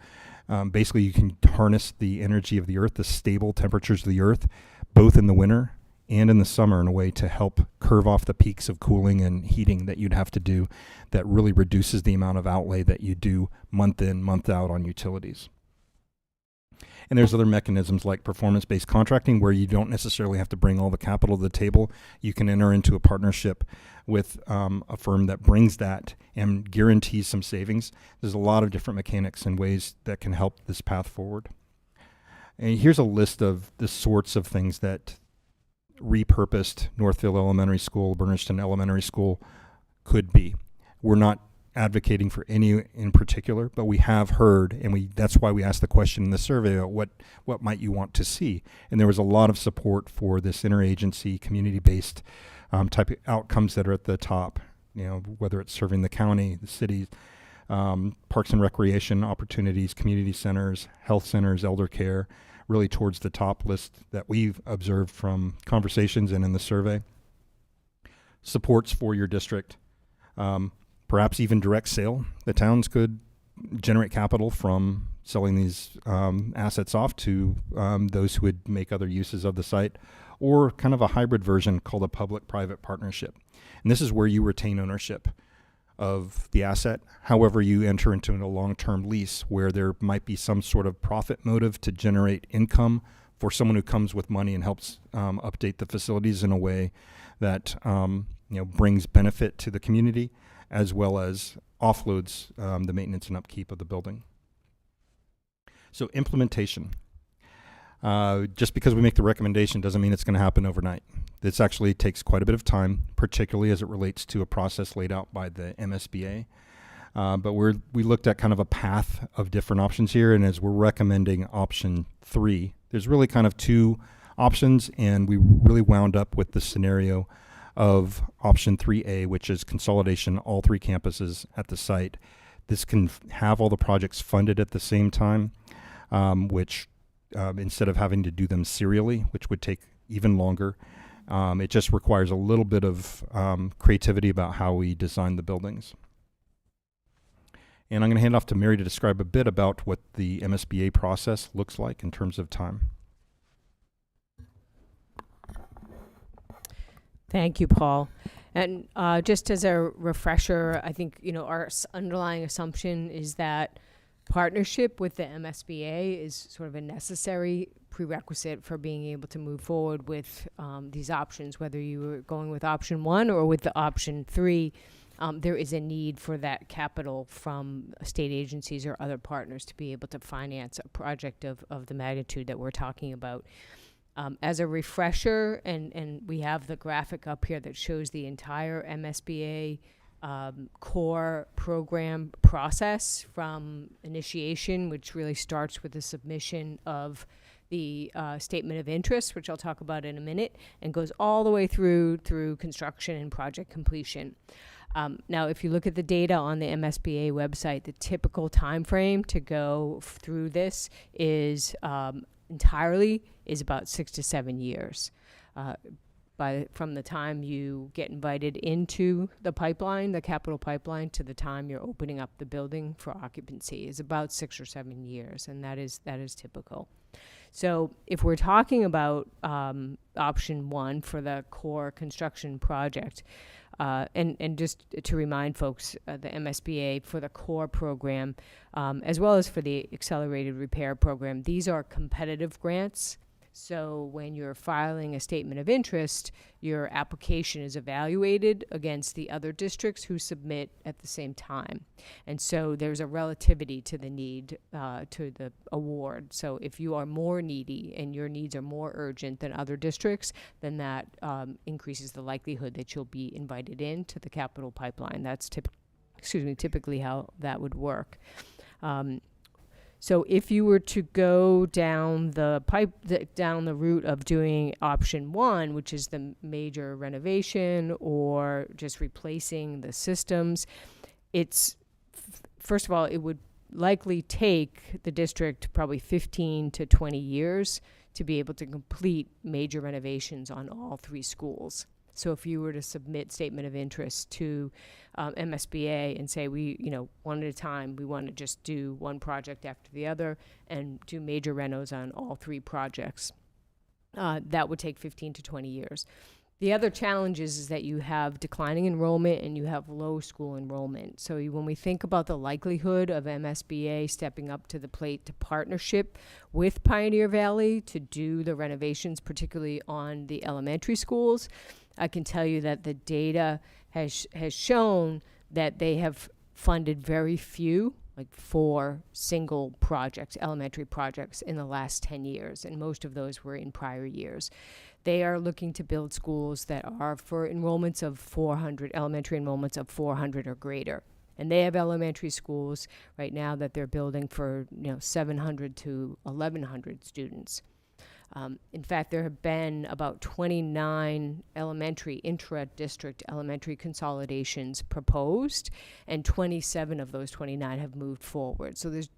basically you can harness the energy of the earth, the stable temperatures of the earth, both in the winter and in the summer in a way to help curve off the peaks of cooling and heating that you'd have to do that really reduces the amount of outlay that you do month in, month out on utilities. And there's other mechanisms like performance-based contracting where you don't necessarily have to bring all the capital to the table. You can enter into a partnership with a firm that brings that and guarantees some savings. There's a lot of different mechanics and ways that can help this path forward. And here's a list of the sorts of things that repurposed Northfield Elementary School, Bernardston Elementary School could be. We're not advocating for any in particular, but we have heard, and that's why we asked the question in the survey about what might you want to see. And there was a lot of support for this interagency, community-based type of outcomes that are at the top, whether it's serving the county, the city, parks and recreation opportunities, community centers, health centers, elder care, really towards the top list that we've observed from conversations and in the survey. Supports for your district. Perhaps even direct sale. The towns could generate capital from selling these assets off to those who would make other uses of the site, or kind of a hybrid version called a public-private partnership. And this is where you retain ownership of the asset. However, you enter into a long-term lease where there might be some sort of profit motive to generate income for someone who comes with money and helps update the facilities in a way that brings benefit to the community, as well as offloads the maintenance and upkeep of the building. So implementation. Just because we make the recommendation doesn't mean it's going to happen overnight. This actually takes quite a bit of time, particularly as it relates to a process laid out by the MSBA. But we looked at kind of a path of different options here, and as we're recommending option 3, there's really kind of 2 options, and we really wound up with the scenario of option 3A, which is consolidation, all 3 campuses at the site. This can have all the projects funded at the same time, which instead of having to do them serially, which would take even longer, it just requires a little bit of creativity about how we design the buildings. And I'm going to hand off to Mary to describe a bit about what the MSBA process looks like in terms of time. Thank you, Paul. And just as a refresher, I think, our underlying assumption is that partnership with the MSBA is sort of a necessary prerequisite for being able to move forward with these options, whether you were going with option 1 or with the option 3. There is a need for that capital from state agencies or other partners to be able to finance a project of the magnitude that we're talking about. As a refresher, and we have the graphic up here that shows the entire MSBA core program process from initiation, which really starts with the submission of the statement of interest, which I'll talk about in a minute, and goes all the way through construction and project completion. Now, if you look at the data on the MSBA website, the typical time frame to go through this is entirely is about 6 to 7 years. From the time you get invited into the pipeline, the capital pipeline, to the time you're opening up the building for occupancy is about 6 or 7 years, and that is typical. So if we're talking about option 1 for the core construction project, and just to remind folks, the MSBA for the core program, as well as for the accelerated repair program, these are competitive grants. So when you're filing a statement of interest, your application is evaluated against the other districts who submit at the same time. And so there's a relativity to the need to the award. So if you are more needy and your needs are more urgent than other districts, then that increases the likelihood that you'll be invited into the capital pipeline. That's typically how that would work. So if you were to go down down the route of doing option 1, which is the major renovation or just replacing the systems, first of all, it would likely take the district probably 15 to 20 years to be able to complete major renovations on all 3 schools. So if you were to submit statement of interest to MSBA and say, one at a time, we want to just do one project after the other and do major renos on all 3 projects, that would take 15 to 20 years. The other challenge is that you have declining enrollment and you have low school enrollment. So when we think about the likelihood of MSBA stepping up to the plate to partnership with Pioneer Valley to do the renovations, particularly on the elementary schools, I can tell you that the data has shown that they have funded very few, like 4 single projects, elementary projects, in the last 10 years, and most of those were in prior years. They are looking to build schools that are for enrollments of 400, elementary enrollments of 400 or greater. And they have elementary schools right now that they're building for 700 to 1,100 students. In fact, there have been about 29 intra-district elementary consolidations proposed, and 27 of those 29 have moved forward. So there's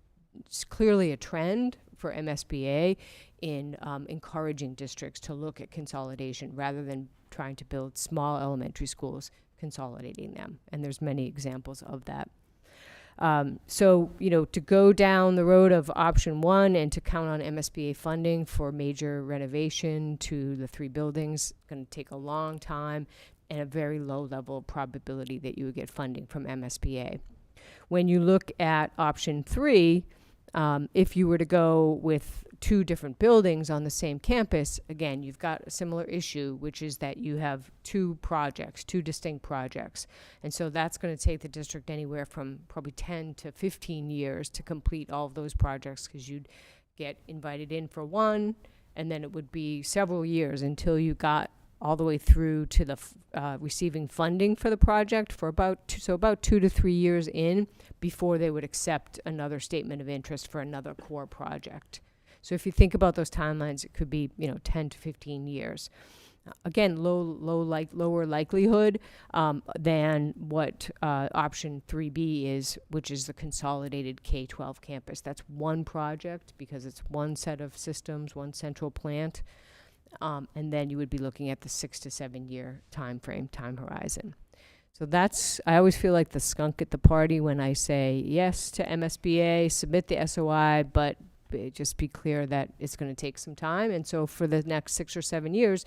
clearly a trend for MSBA in encouraging districts to look at consolidation rather than trying to build small elementary schools, consolidating them. And there's many examples of that. So, to go down the road of option 1 and to count on MSBA funding for major renovation to the 3 buildings, going to take a long time and a very low level of probability that you would get funding from MSBA. When you look at option 3, if you were to go with 2 different buildings on the same campus, again, you've got a similar issue, which is that you have 2 distinct projects. And so that's going to take the district anywhere from probably 10 to 15 years to complete all of those projects, because you'd get invited in for one, and then it would be several years until you got all the way through to the receiving funding for the project for about 2 to 3 years in before they would accept another statement of interest for another core project. So if you think about those timelines, it could be 10 to 15 years. Again, lower likelihood than what option 3B is, which is the consolidated K-12 campus. That's one project because it's one set of systems, one central plant. And then you would be looking at the 6 to 7 year time horizon. So I always feel like the skunk at the party when I say yes to MSBA, submit the SOI, but just be clear that it's going to take some time. And so for the next 6 or 7 years,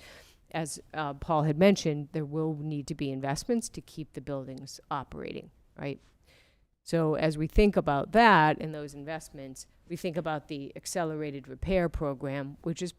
as Paul had mentioned, there will need to be investments to keep the buildings operating, right? So as we think about that and those investments, we think about the accelerated repair program, which is,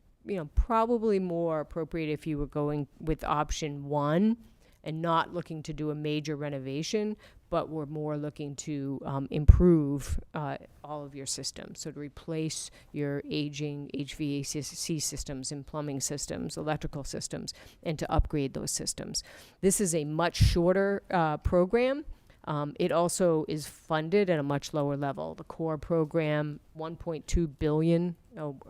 probably more appropriate if you were going with option one and not looking to do a major renovation, but we're more looking to improve all of your systems. So to replace your aging HVAC systems and plumbing systems, electrical systems, and to upgrade those systems. This is a much shorter program. It also is funded at a much lower level. The core program, $1.2 billion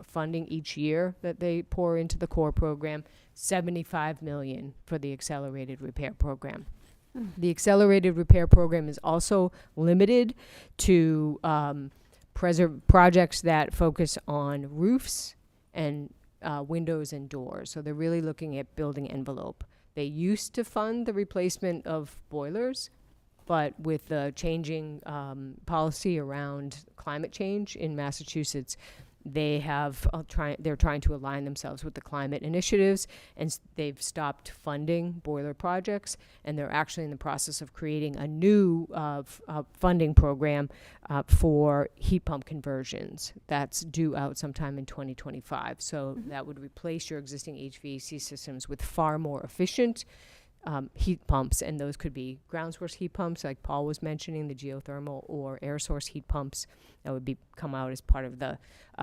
funding each year that they pour into the core program, $75 million for the accelerated repair program. The accelerated repair program is also limited to projects that focus on roofs and windows and doors. So they're really looking at building envelope. They used to fund the replacement of boilers, but with the changing policy around climate change in Massachusetts, they have they're trying to align themselves with the climate initiatives, and they've stopped funding boiler projects, and they're actually in the process of creating a new funding program for heat pump conversions. That's due out sometime in 2025. So that would replace your existing HVAC systems with far more efficient heat pumps, and those could be ground source heat pumps, like Paul was mentioning, the geothermal, or air source heat pumps that would come out as part of the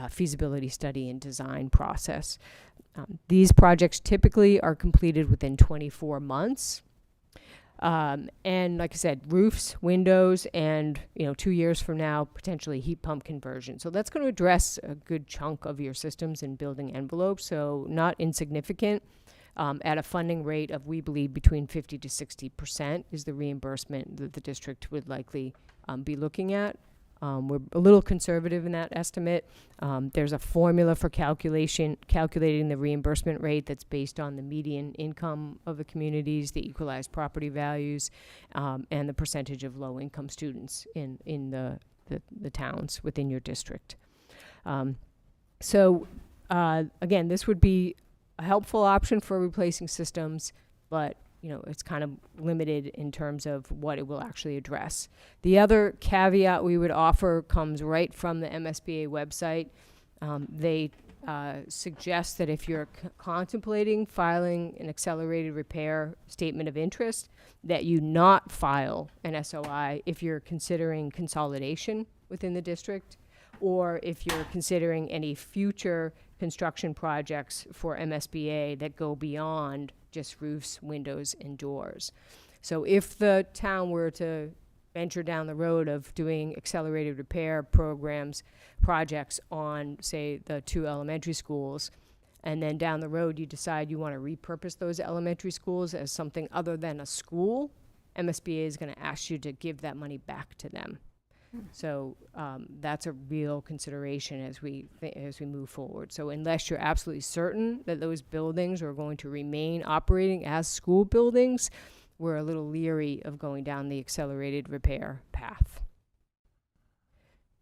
feasibility study and design process. These projects typically are completed within 24 months. And like I said, roofs, windows, and 2 years from now, potentially heat pump conversion. So that's going to address a good chunk of your systems and building envelope, so not insignificant. At a funding rate of, we believe, between 50 to 60% is the reimbursement that the district would likely be looking at. We're a little conservative in that estimate. There's a formula for calculating the reimbursement rate that's based on the median income of the communities, the equalized property values, and the percentage of low-income students in the towns within your district. Again, this would be a helpful option for replacing systems, but it's kind of limited in terms of what it will actually address. The other caveat we would offer comes right from the MSBA website. They suggest that if you're contemplating filing an accelerated repair statement of interest, that you not file an SOI if you're considering consolidation within the district, or if you're considering any future construction projects for MSBA that go beyond just roofs, windows, and doors. So if the town were to venture down the road of doing accelerated repair projects on, say, the 2 elementary schools, and then down the road you decide you want to repurpose those elementary schools as something other than a school, MSBA is going to ask you to give that money back to them. So that's a real consideration as we move forward. So unless you're absolutely certain that those buildings are going to remain operating as school buildings, we're a little leery of going down the accelerated repair path.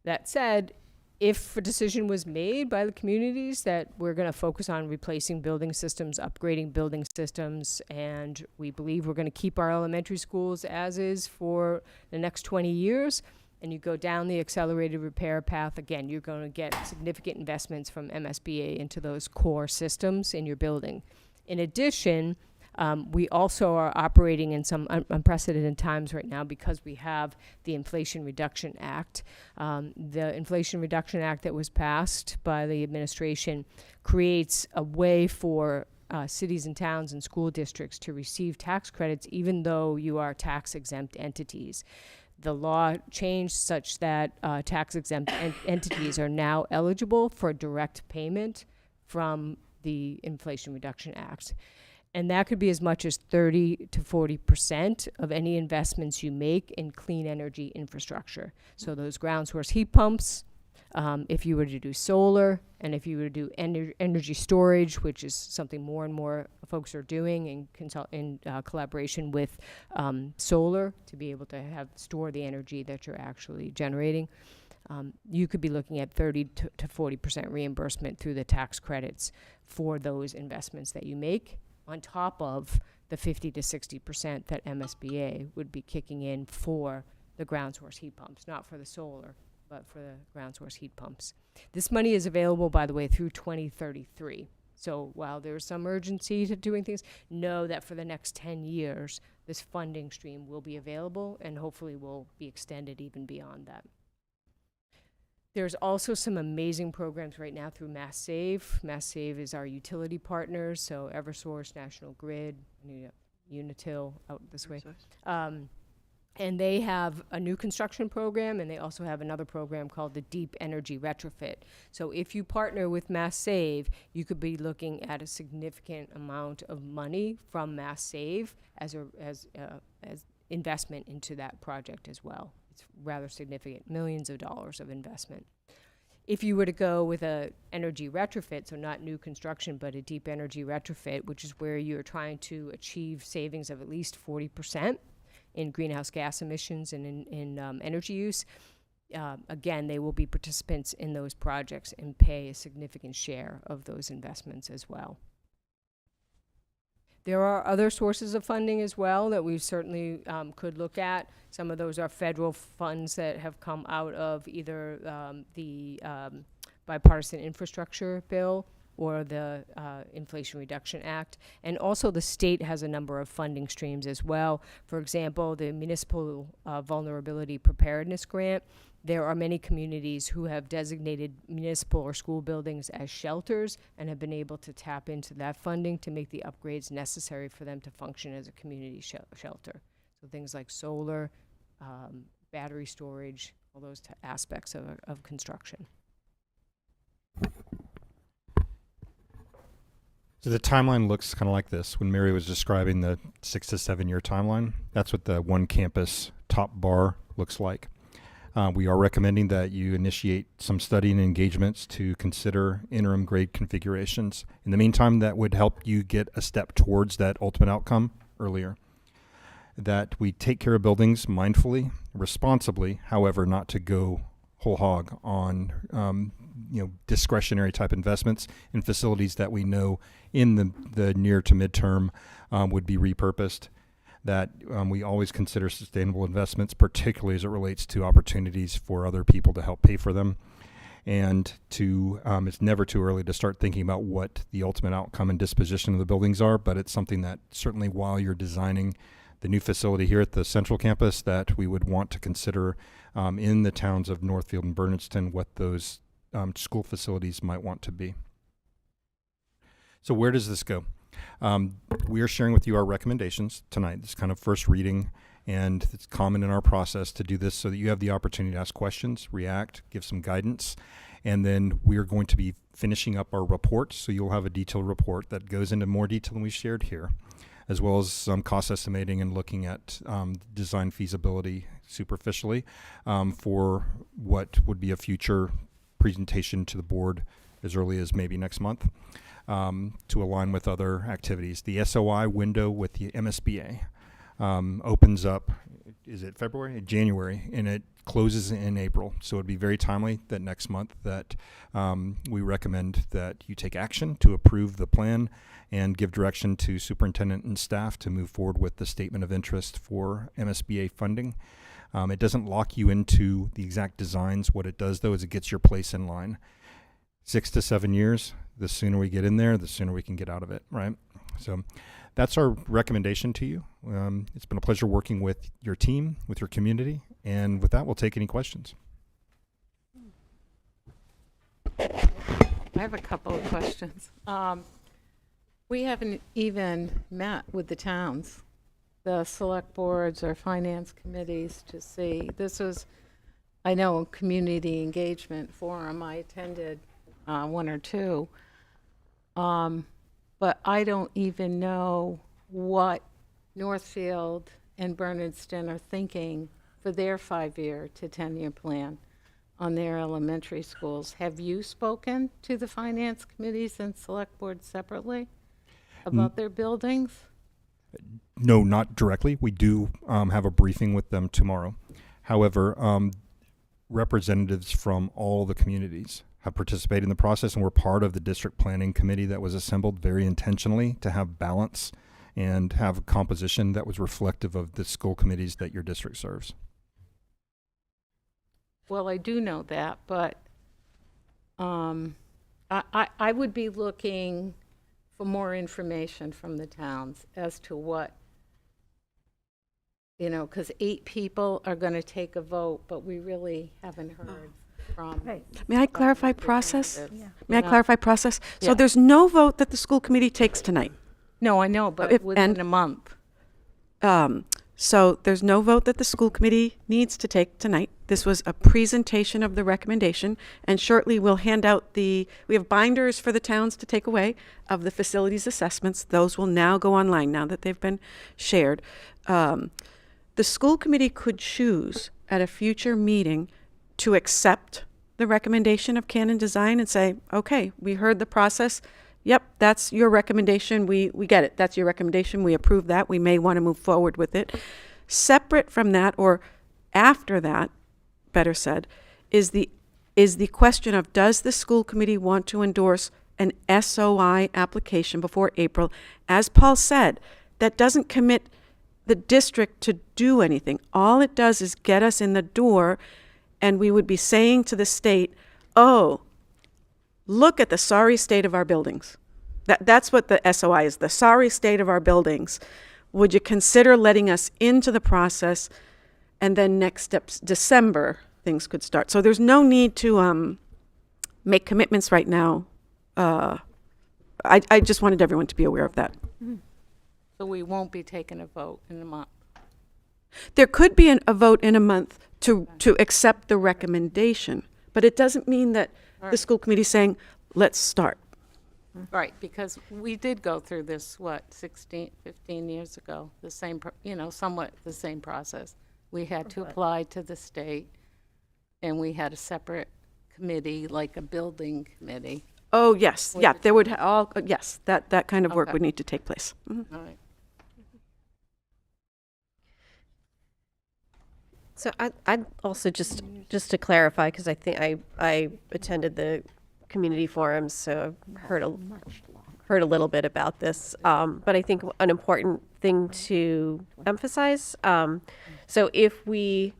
That said, if a decision was made by the communities that we're going to focus on replacing building systems, upgrading building systems, and we believe we're going to keep our elementary schools as is for the next 20 years, and you go down the accelerated repair path, again, you're going to get significant investments from MSBA into those core systems in your building. In addition, we also are operating in some unprecedented times right now because we have the Inflation Reduction Act. The Inflation Reduction Act that was passed by the administration creates a way for cities and towns and school districts to receive tax credits even though you are tax-exempt entities. The law changed such that tax-exempt entities are now eligible for direct payment from the Inflation Reduction Act. And that could be as much as 30 to 40% of any investments you make in clean energy infrastructure. So those ground source heat pumps, if you were to do solar, and if you were to do energy storage, which is something more and more folks are doing in collaboration with solar to be able to store the energy that you're actually generating, you could be looking at 30 to 40% reimbursement through the tax credits for those investments that you make. on top of the 50 to 60% that MSBA would be kicking in for the ground source heat pumps, not for the solar, but for the ground source heat pumps. This money is available, by the way, through 2033. So while there's some urgency to doing things, know that for the next 10 years, this funding stream will be available and hopefully will be extended even beyond that. There's also some amazing programs right now through Mass Save. Mass Save is our utility partners, so Eversource, National Grid, Unitil out this way. And they have a new construction program, and they also have another program called the Deep Energy Retrofit. So if you partner with Mass Save, you could be looking at a significant amount of money from Mass Save as investment into that project as well. It's rather significant, millions of dollars of investment. If you were to go with a energy retrofit, so not new construction, but a deep energy retrofit, which is where you're trying to achieve savings of at least 40% in greenhouse gas emissions and in energy use, again, they will be participants in those projects and pay a significant share of those investments as well. There are other sources of funding as well that we certainly could look at. Some of those are federal funds that have come out of either the bipartisan infrastructure bill or the Inflation Reduction Act. And also the state has a number of funding streams as well. For example, the Municipal Vulnerability Preparedness Grant. There are many communities who have designated municipal or school buildings as shelters and have been able to tap into that funding to make the upgrades necessary for them to function as a community shelter. So things like solar, battery storage, all those aspects of construction. So the timeline looks kind of like this. When Mary was describing the 6 to 7 year timeline, that's what the one campus top bar looks like. We are recommending that you initiate some study and engagements to consider interim grade configurations. In the meantime, that would help you get a step towards that ultimate outcome earlier. That we take care of buildings mindfully, responsibly, however, not to go whole hog on discretionary type investments in facilities that we know in the near to midterm would be repurposed. That we always consider sustainable investments, particularly as it relates to opportunities for other people to help pay for them. And it's never too early to start thinking about what the ultimate outcome and disposition of the buildings are, but it's something that certainly while you're designing the new facility here at the central campus that we would want to consider in the towns of Northfield and Bernardston what those school facilities might want to be. So where does this go? We are sharing with you our recommendations tonight. This kind of first reading, and it's common in our process to do this so that you have the opportunity to ask questions, react, give some guidance, and then we are going to be finishing up our report, so you'll have a detailed report that goes into more detail than we shared here, as well as some cost estimating and looking at design feasibility superficially for what would be a future presentation to the board as early as maybe next month. To align with other activities. The SOI window with the MSBA opens up, is it February? January, and it closes in April. So it'd be very timely that next month that we recommend that you take action to approve the plan and give direction to superintendent and staff to move forward with the statement of interest for MSBA funding. It doesn't lock you into the exact designs. What it does, though, is it gets your place in line. 6 to 7 years, the sooner we get in there, the sooner we can get out of it, right? So that's our recommendation to you. It's been a pleasure working with your team, with your community, and with that, we'll take any questions. I have a couple of questions. We haven't even met with the towns, the select boards or finance committees to see. This was, I know, a community engagement forum. I attended one or two. But I don't even know what Northfield and Bernardston are thinking for their 5-year to 10-year plan on their elementary schools. Have you spoken to the finance committees and select boards separately about their buildings? No, not directly. We do have a briefing with them tomorrow. However, representatives from all the communities have participated in the process, and we're part of the district planning committee that was assembled very intentionally to have balance and have a composition that was reflective of the school committees that your district serves. Well, I do know that, but I would be looking for more information from the towns as to what, because 8 people are going to take a vote, but we really haven't heard from. May I clarify process? Yeah. May I clarify process? So Yeah. there's no vote that the school committee takes tonight. No, I know, but If- within and- a month. So there's no vote that the school committee needs to take tonight. This was a presentation of the recommendation, and shortly we'll hand out we have binders for the towns to take away of the facilities assessments. Those will now go online now that they've been shared. The school committee could choose at a future meeting to accept the recommendation of Canon Design and say, okay, we heard the process. Yep, that's your recommendation. We get it. That's your recommendation. We approve that. We may want to move forward with it. Separate from that, or after that, better said, is the question of, does the school committee want to endorse an SOI application before April? As Paul said, that doesn't commit the district to do anything. All it does is get us in the door, and we would be saying to the state, oh, look at the sorry state of our buildings. That's what the SOI is, the sorry state of our buildings. Would you consider letting us into the process? And then next steps, December, things could start. So there's no need to make commitments right now. I just wanted everyone to be aware of that. So we won't be taking a vote in a month. There could be a vote in a month to accept the recommendation, but it doesn't mean that the school committee is saying, let's start. Right, because we did go through this, 15 years ago, the same, somewhat the same process. We had to apply to the state, and we had a separate committee, like a building committee. Oh, yes. Yeah, there would yes, that kind of work Okay. would need to take place. Mhm. All right. So I'd also just to clarify, because I think I attended the community forums, so I've heard a little bit about this. But I think an important thing to emphasize, so if we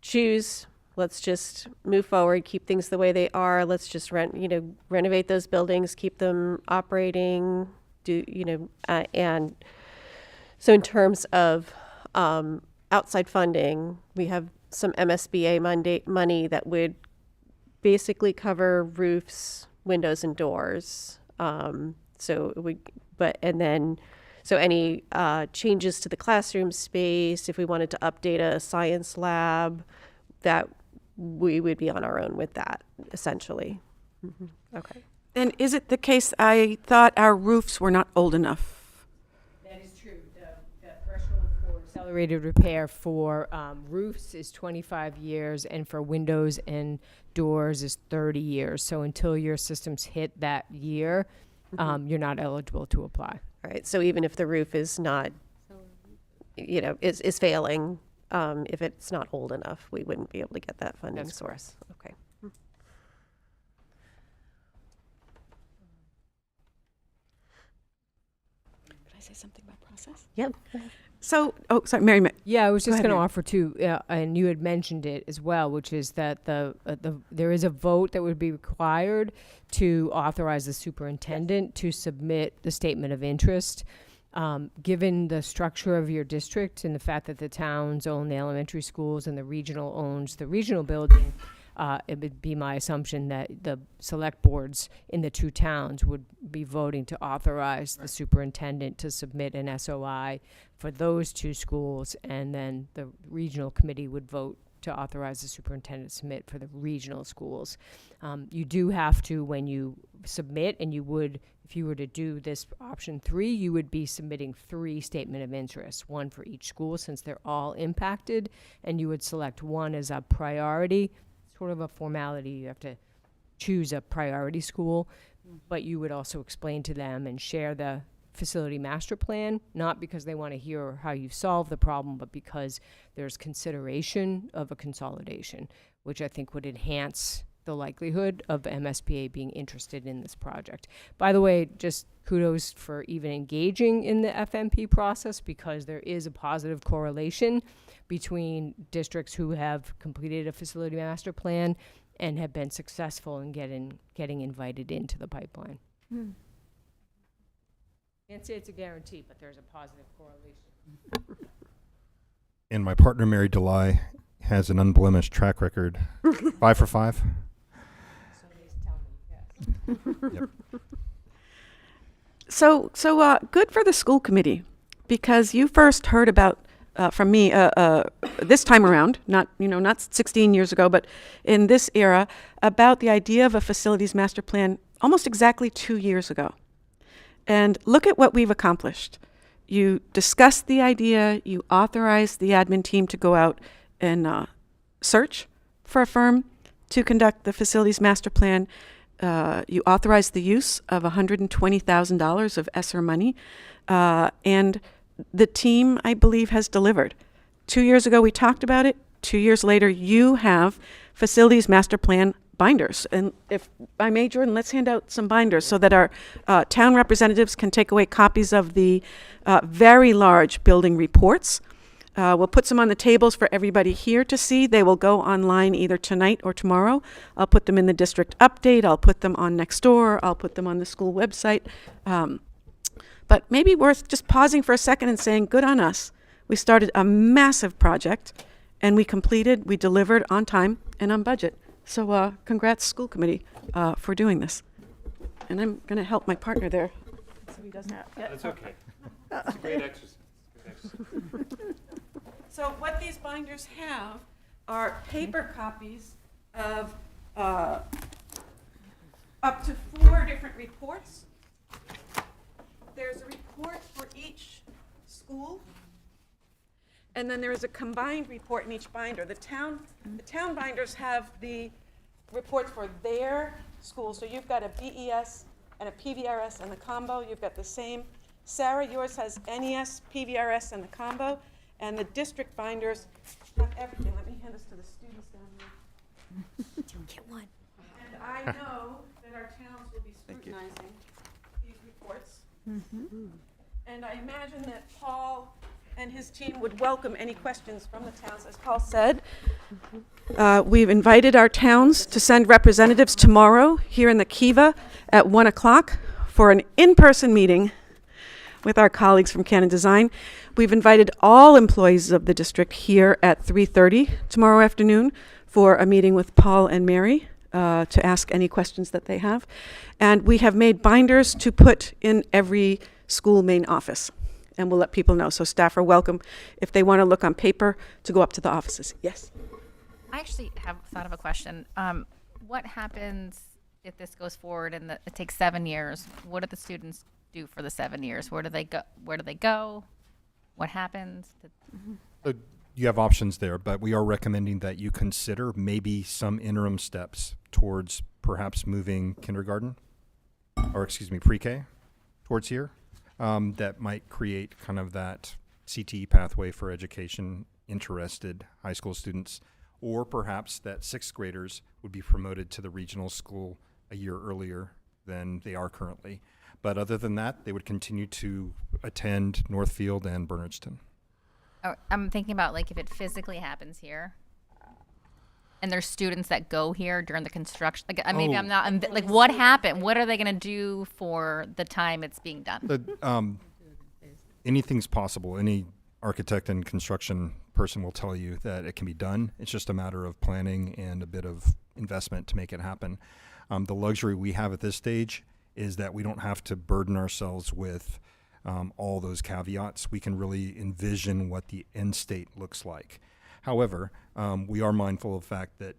choose, let's just move forward, keep things the way they are, let's just renovate those buildings, keep them operating, and so in terms of outside funding, we have some MSBA money that would basically cover roofs, windows, and doors. So any changes to the classroom space, if we wanted to update a science lab, that we would be on our own with that, essentially. Mm-hmm. Okay. And is it the case, I thought our roofs were not old enough? That is true. The threshold for accelerated repair for roofs is 25 years, and for windows and doors is 30 years. So until your systems hit that year, you're not eligible to apply. All right. So even if the roof is not, is failing, if it's not old enough, we wouldn't be able to get that funding That's source. Okay. Did I say something about process? Yep. So, sorry, Mary. Yeah, I was Go just ahead, going to Mary. offer too, and you had mentioned it as well, which is that there is a vote that would be required to authorize the superintendent to submit the statement of interest. Given the structure of your district and the fact that the towns own the elementary schools and the regional owns the regional building, it would be my assumption that the select boards in the 2 towns would be voting to authorize the superintendent to submit an SOI for those 2 schools, and then the regional committee would vote to authorize the superintendent to submit for the regional schools. You do have to, when you submit, and you would, if you were to do this option 3, you would be submitting 3 statement of interest, 1 for each school since they're all impacted, and you would select 1 as a priority, sort of a formality. You have to choose a priority school, but you would also explain to them and share the facility master plan, not because they want to hear how you solve the problem, but because there's consideration of a consolidation. which I think would enhance the likelihood of MSBA being interested in this project. By the way, just kudos for even engaging in the FMP process, because there is a positive correlation between districts who have completed a facility master plan and have been successful in getting invited into the pipeline. Can't say it's a guarantee, but there's a positive correlation. And my partner, Mary DeLay, has an unblemished track record. 5 for 5. Somebody's telling me yes. Yep. So good for the school committee, because you first heard about from me this time around, not 16 years ago, but in this era, about the idea of a facilities master plan almost exactly 2 years ago. And look at what we've accomplished. You discussed the idea, you authorized the admin team to go out and search for a firm to conduct the facilities master plan. You authorized the use of $120,000 of ESSER money, and the team, I believe, has delivered. 2 years ago, we talked about it. 2 years later, you have facilities master plan binders. And if I may, Jordan, let's hand out some binders so that our town representatives can take away copies of the very large building reports. We'll put some on the tables for everybody here to see. They will go online either tonight or tomorrow. I'll put them in the district update. I'll put them on Nextdoor. I'll put them on the school website. But maybe worth just pausing for a second and saying, good on us. We started a massive project, and we delivered on time and on budget. So congrats, school committee, for doing this. And I'm going to help my partner there, so he doesn't get. That's okay. It's a great exercise. So what these binders have are paper copies of up to 4 different reports. There's a report for each school, and then there is a combined report in each binder. The town binders have the reports for their school. So you've got a BES and a PVRS and the combo. You've got the same. Sarah, yours has NES, PVRS, and the combo. And the district binders have everything. Let me hand this to the students down there. Don't get one. And I know that our towns will be scrutinizing these reports. And I imagine that Paul and his team would welcome any questions from the towns. As Paul said, we've invited our towns to send representatives tomorrow here in the Kiva at 1 o'clock for an in-person meeting with our colleagues from Canon Design. We've invited all employees of the district here at 3:30 tomorrow afternoon for a meeting with Paul and Mary to ask any questions that they have. And we have made binders to put in every school main office. And we'll let people know. So staff are welcome, if they want to look on paper, to go up to the offices. Yes? I actually have thought of a question. What happens if this goes forward and it takes 7 years? What do the students do for the 7 years? Where do they go? What happens? You have options there, but we are recommending that you consider maybe some interim steps towards perhaps moving kindergarten, or pre-K towards here. That might create kind of that CTE pathway for education interested high school students, or perhaps that 6th graders would be promoted to the regional school a year earlier than they are currently. But other than that, they would continue to attend Northfield and Bernardston. Oh, I'm thinking about like if it physically happens here, and there's students that go here during the construction. Like maybe like what happened? What are they going to do for the time it's being done? Anything's possible. Any architect and construction person will tell you that it can be done. It's just a matter of planning and a bit of investment to make it happen. The luxury we have at this stage is that we don't have to burden ourselves with all those caveats. We can really envision what the end state looks like. However, we are mindful of the fact that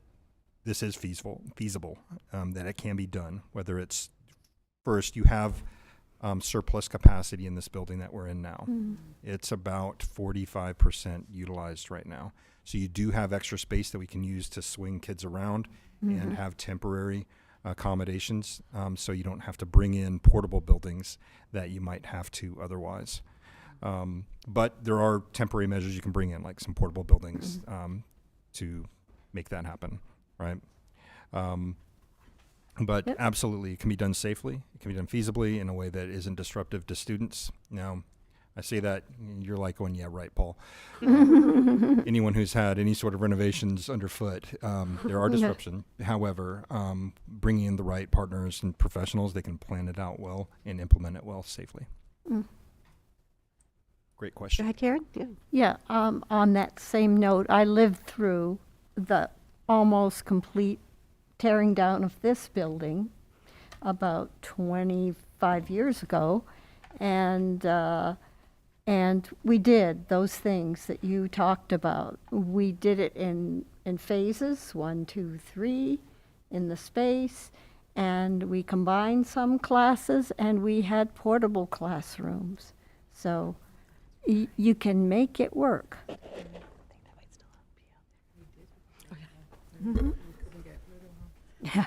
this is feasible, that it can be done, whether it's first you have surplus capacity in this building that we're in now. It's about 45% utilized right now. So you do have extra space that we can use to swing kids around and have temporary accommodations, so you don't have to bring in portable buildings that you might have to otherwise. But there are temporary measures you can bring in, like some portable buildings, to make that happen. right? But absolutely, it can be done safely. It can be done feasibly in a way that isn't disruptive to students. Now, I say that, you're like going, yeah, right, Paul. Anyone who's had any sort of renovations underfoot, there are disruption. However, bringing in the right partners and professionals, they can plan it out well and implement it well safely. Great Go question. ahead, Karen. Yeah. Yeah, on that same note, I lived through the almost complete tearing down of this building about 25 years ago, and we did those things that you talked about. We did it in phases, 1, 2, 3, in the space, and we combined some classes, and we had portable classrooms. So you can make it work. Yeah.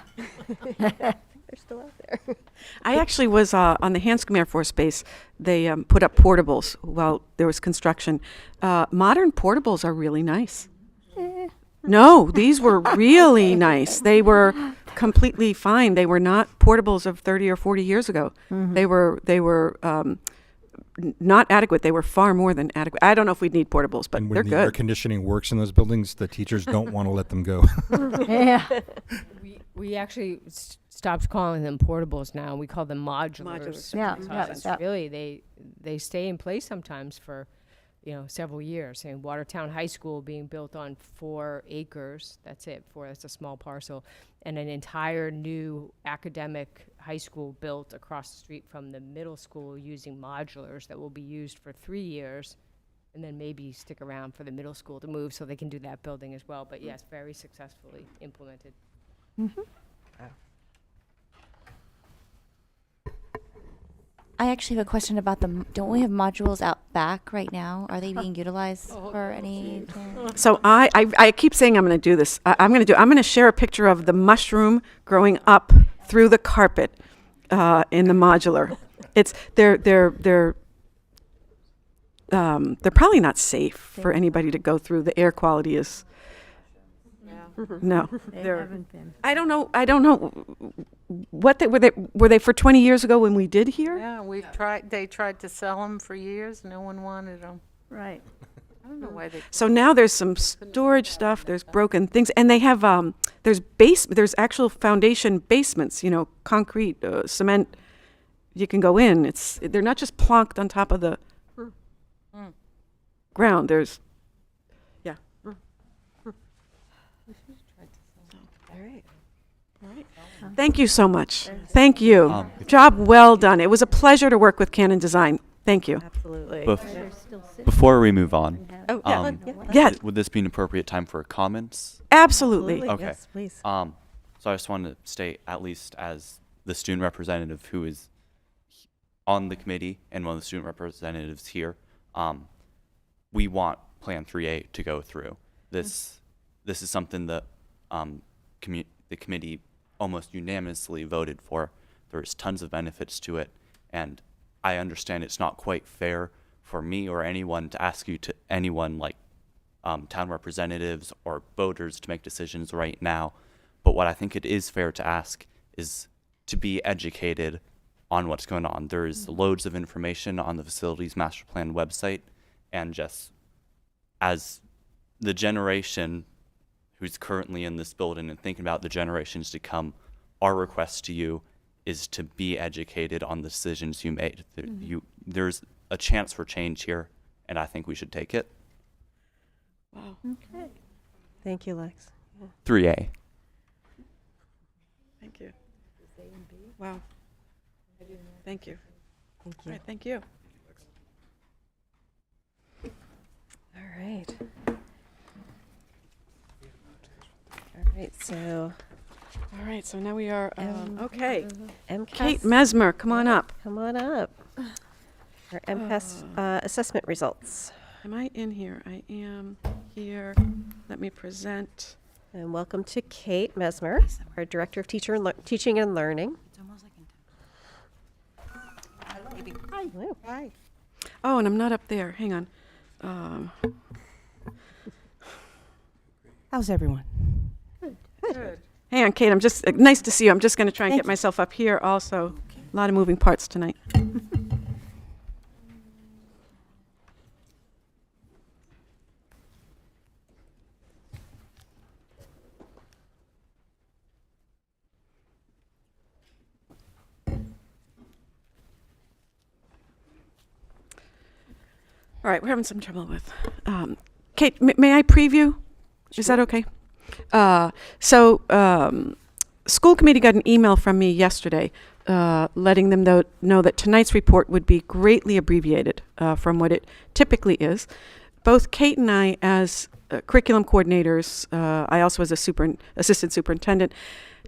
They're still out there. I actually was on the Hanscom Air Force Base. They put up portables while there was construction. Modern portables are really nice. No, these were really nice. They were completely fine. They were not portables of 30 or 40 years ago. They were not adequate. They were far more than adequate. I don't know if we'd need portables, but And they're when the air good. conditioning works in those buildings, the teachers don't want to let them go. Yeah. We actually stopped calling them portables now. We call them modulars. Yeah, Because yeah. really, they stay in place sometimes for, several years. And Watertown High School being built on 4 acres, that's it, that's a small parcel, and an entire new academic high school built across the street from the middle school using modulars that will be used for 3 years, and then maybe stick around for the middle school to move so they can do that building as well. But yes, very successfully implemented. I actually have a question about don't we have modules out back right now? Are they being utilized for anything? So I keep saying I'm going to do this. I'm going to share a picture of the mushroom growing up through the carpet in the modular. They're probably not safe for anybody to go through. The air quality is no. I don't know what were they for 20 years ago when we did here? Yeah, they tried to sell them for years. No one wanted them. Right. I don't know why they. So now there's some storage stuff, there's broken things, and they have there's actual foundation basements, concrete, cement. You can go in. They're not just plonked on top of the ground. There's All right. Thank you so much. Thank you. Job well done. It was a pleasure to work with Canon Design. Thank you. Absolutely. Before we move on, would this be an appropriate time for comments? Absolutely. Okay. Yes, please. So I just wanted to state, at least as the student representative who is on the committee and one of the student representatives here, we want Plan 3A to go through. This is something that the committee almost unanimously voted for. There's tons of benefits to it, and I understand it's not quite fair for me or anyone to ask anyone like town representatives or voters to make decisions right now. But what I think it is fair to ask is to be educated on what's going on. There's loads of information on the Facilities Master Plan website, and just as the generation who's currently in this building and thinking about the generations to come, our request to you is to be educated on the decisions you made. There's a chance for change here, and I think we should take it. Wow. Okay. Thank you, Lex. 3A. Thank you. Wow. Thank you. Thank All you. right, thank you. All right. All right, so now we are, okay. MCAS. Kate Mesmer, come on up. Come on up. Our MCAS assessment results. Am I in here? I am here. Let me present. And welcome to Kate Mesmer, our Director of Teaching and Learning. Hello. Hi. Oh, and I'm not up there. Hang on. How's everyone? Hang on, Kate, I'm just, nice to see you. I'm just going to try and get myself up here also. A lot of moving parts tonight. All right, we're having some trouble with. Kate, may I preview? Is that okay? School committee got an email from me yesterday letting them know that tonight's report would be greatly abbreviated from what it typically is. Both Kate and I, as curriculum coordinators, I also as a assistant superintendent,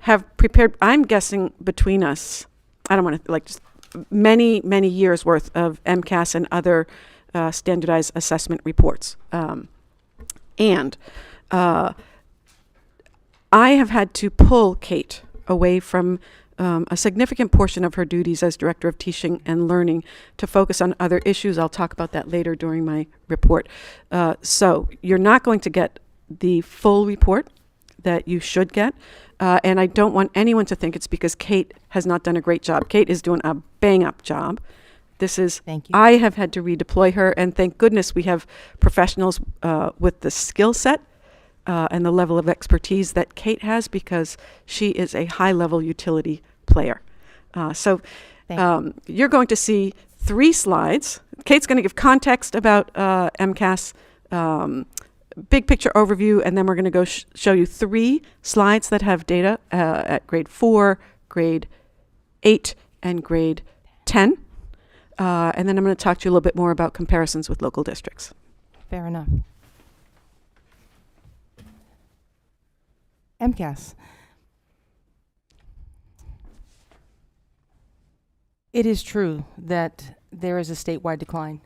have prepared, I'm guessing between us, I don't want to, just many, many years worth of MCAS and other standardized assessment reports. I have had to pull Kate away from a significant portion of her duties as Director of Teaching and Learning to focus on other issues. I'll talk about that later during my report. So you're not going to get the full report that you should get. And I don't want anyone to think it's because Kate has not done a great job. Kate is doing a bang-up job. This is, Thank you. I have had to redeploy her, and thank goodness we have professionals with the skill set and the level of expertise that Kate has, because she is a high-level utility player. You're going to see 3 slides. Kate's going to give context about MCAS, big picture overview, and then we're going to go show you 3 slides that have data at grade 4, grade 8, and grade 10. And then I'm going to talk to you a little bit more about comparisons with local districts. Fair enough. MCAS. It is true that there is a statewide decline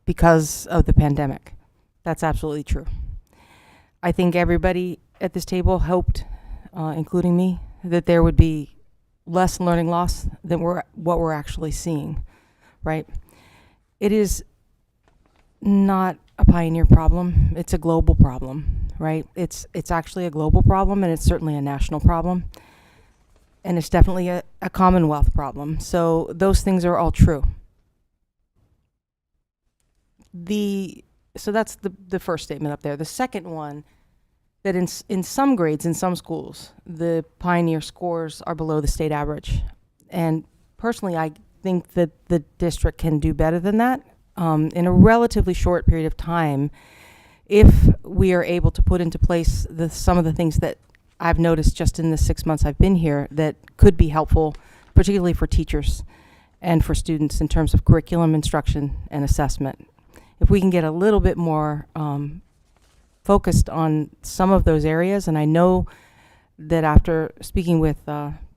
because of the pandemic. That's absolutely true. I think everybody at this table hoped, including me, that there would be less learning loss than what we're actually seeing, right? It is not a Pioneer problem. It's a global problem, right? It's actually a global problem, and it's certainly a national problem. And it's definitely a Commonwealth problem. So those things are all true. So that's the first statement up there. The second one, that in some grades, in some schools, the Pioneer scores are below the state average. And personally, I think that the district can do better than that in a relatively short period of time if we are able to put into place some of the things that I've noticed just in the 6 months I've been here that could be helpful, particularly for teachers and for students in terms of curriculum, instruction, and assessment. If we can get a little bit more focused on some of those areas, and I know that after speaking with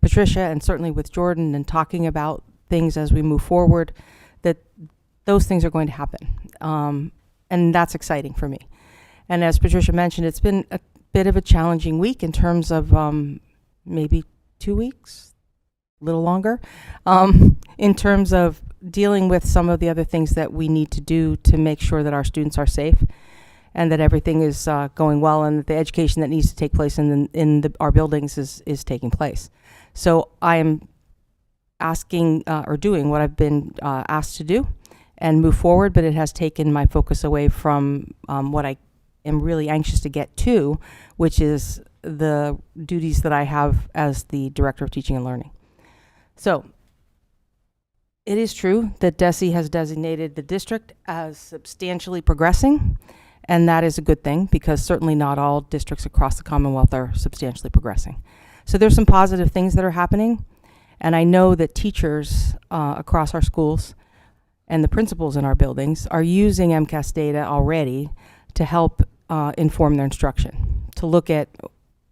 Patricia and certainly with Jordan and talking about things as we move forward, that those things are going to happen. And that's exciting for me. And as Patricia mentioned, it's been a bit of a challenging week in terms of maybe 2 weeks, a little longer, in terms of dealing with some of the other things that we need to do to make sure that our students are safe and that everything is going well and that the education that needs to take place in our buildings is taking place. So I am asking or doing what I've been asked to do and move forward, but it has taken my focus away from what I am really anxious to get to, which is the duties that I have as the Director of Teaching and Learning. So it is true that DESE has designated the district as substantially progressing, and that is a good thing because certainly not all districts across the Commonwealth are substantially progressing. So there's some positive things that are happening, and I know that teachers across our schools and the principals in our buildings are using MCAS data already to help inform their instruction, to look at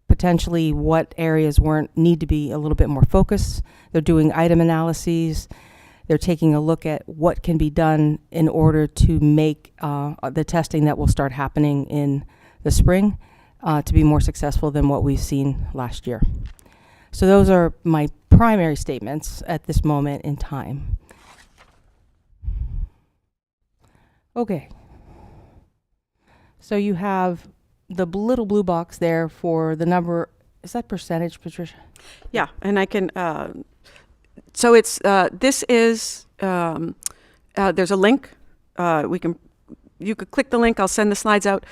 potentially what areas need to be a little bit more focused. They're doing item analyses. They're taking a look at what can be done in order to make the testing that will start happening in the spring to be more successful than what we've seen last year. So those are my primary statements at this moment in time. Okay. So you have the little blue box there for the number Is that percentage, Patricia? Yeah, and I can, so it's, this is, there's a link. You could click the link. I'll send the slides out.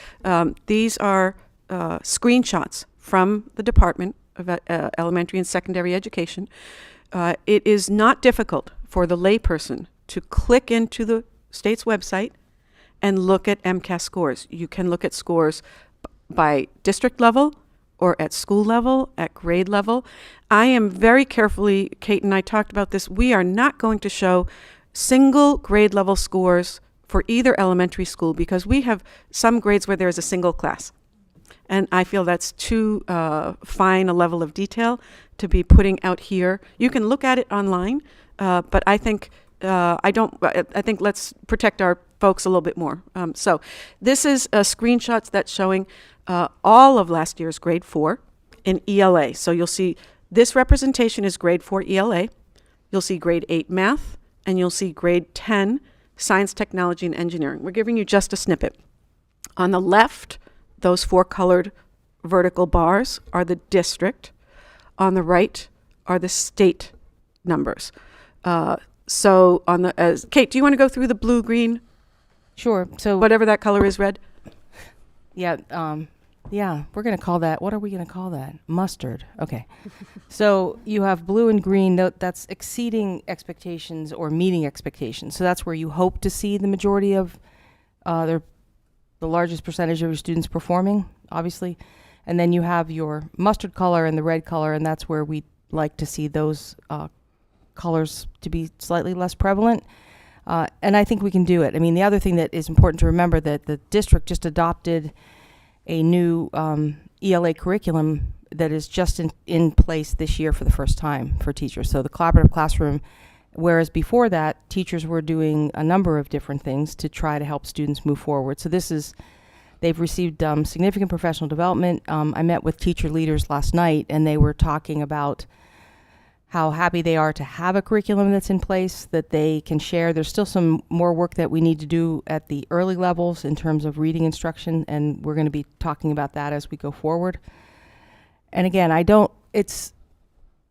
These are screenshots from the Department of Elementary and Secondary Education. It is not difficult for the layperson to click into the state's website and look at MCAS scores. You can look at scores by district level or at school level, at grade level. I am very carefully, Kate and I talked about this, we are not going to show single grade level scores for either elementary school because we have some grades where there's a single class. And I feel that's too fine a level of detail to be putting out here. You can look at it online, but I think I think let's protect our folks a little bit more. So this is screenshots that's showing all of last year's grade 4 in ELA. So you'll see this representation is grade 4 ELA. You'll see grade 8 math, and you'll see grade 10 science, technology, and engineering. We're giving you just a snippet. On the left, those 4 colored vertical bars are the district. On the right are the state numbers. So on the, Kate, do you want to go through the blue, green? Sure. So whatever that color is, red? Yeah. Yeah, we're going to call that, what are we going to call that? Mustard. Okay. So you have blue and green, that's exceeding expectations or meeting expectations. So that's where you hope to see the majority of the largest percentage of your students performing, obviously. And then you have your mustard color and the red color, and that's where we like to see those colors to be slightly less prevalent. And I think we can do it. I mean, the other thing that is important to remember that the district just adopted a new ELA curriculum that is just in place this year for the first time for teachers. So the collaborative classroom, whereas before that, teachers were doing a number of different things to try to help students move forward. So they've received significant professional development. I met with teacher leaders last night, and they were talking about how happy they are to have a curriculum that's in place that they can share. There's still some more work that we need to do at the early levels in terms of reading instruction, and we're going to be talking about that as we go forward. And again, it's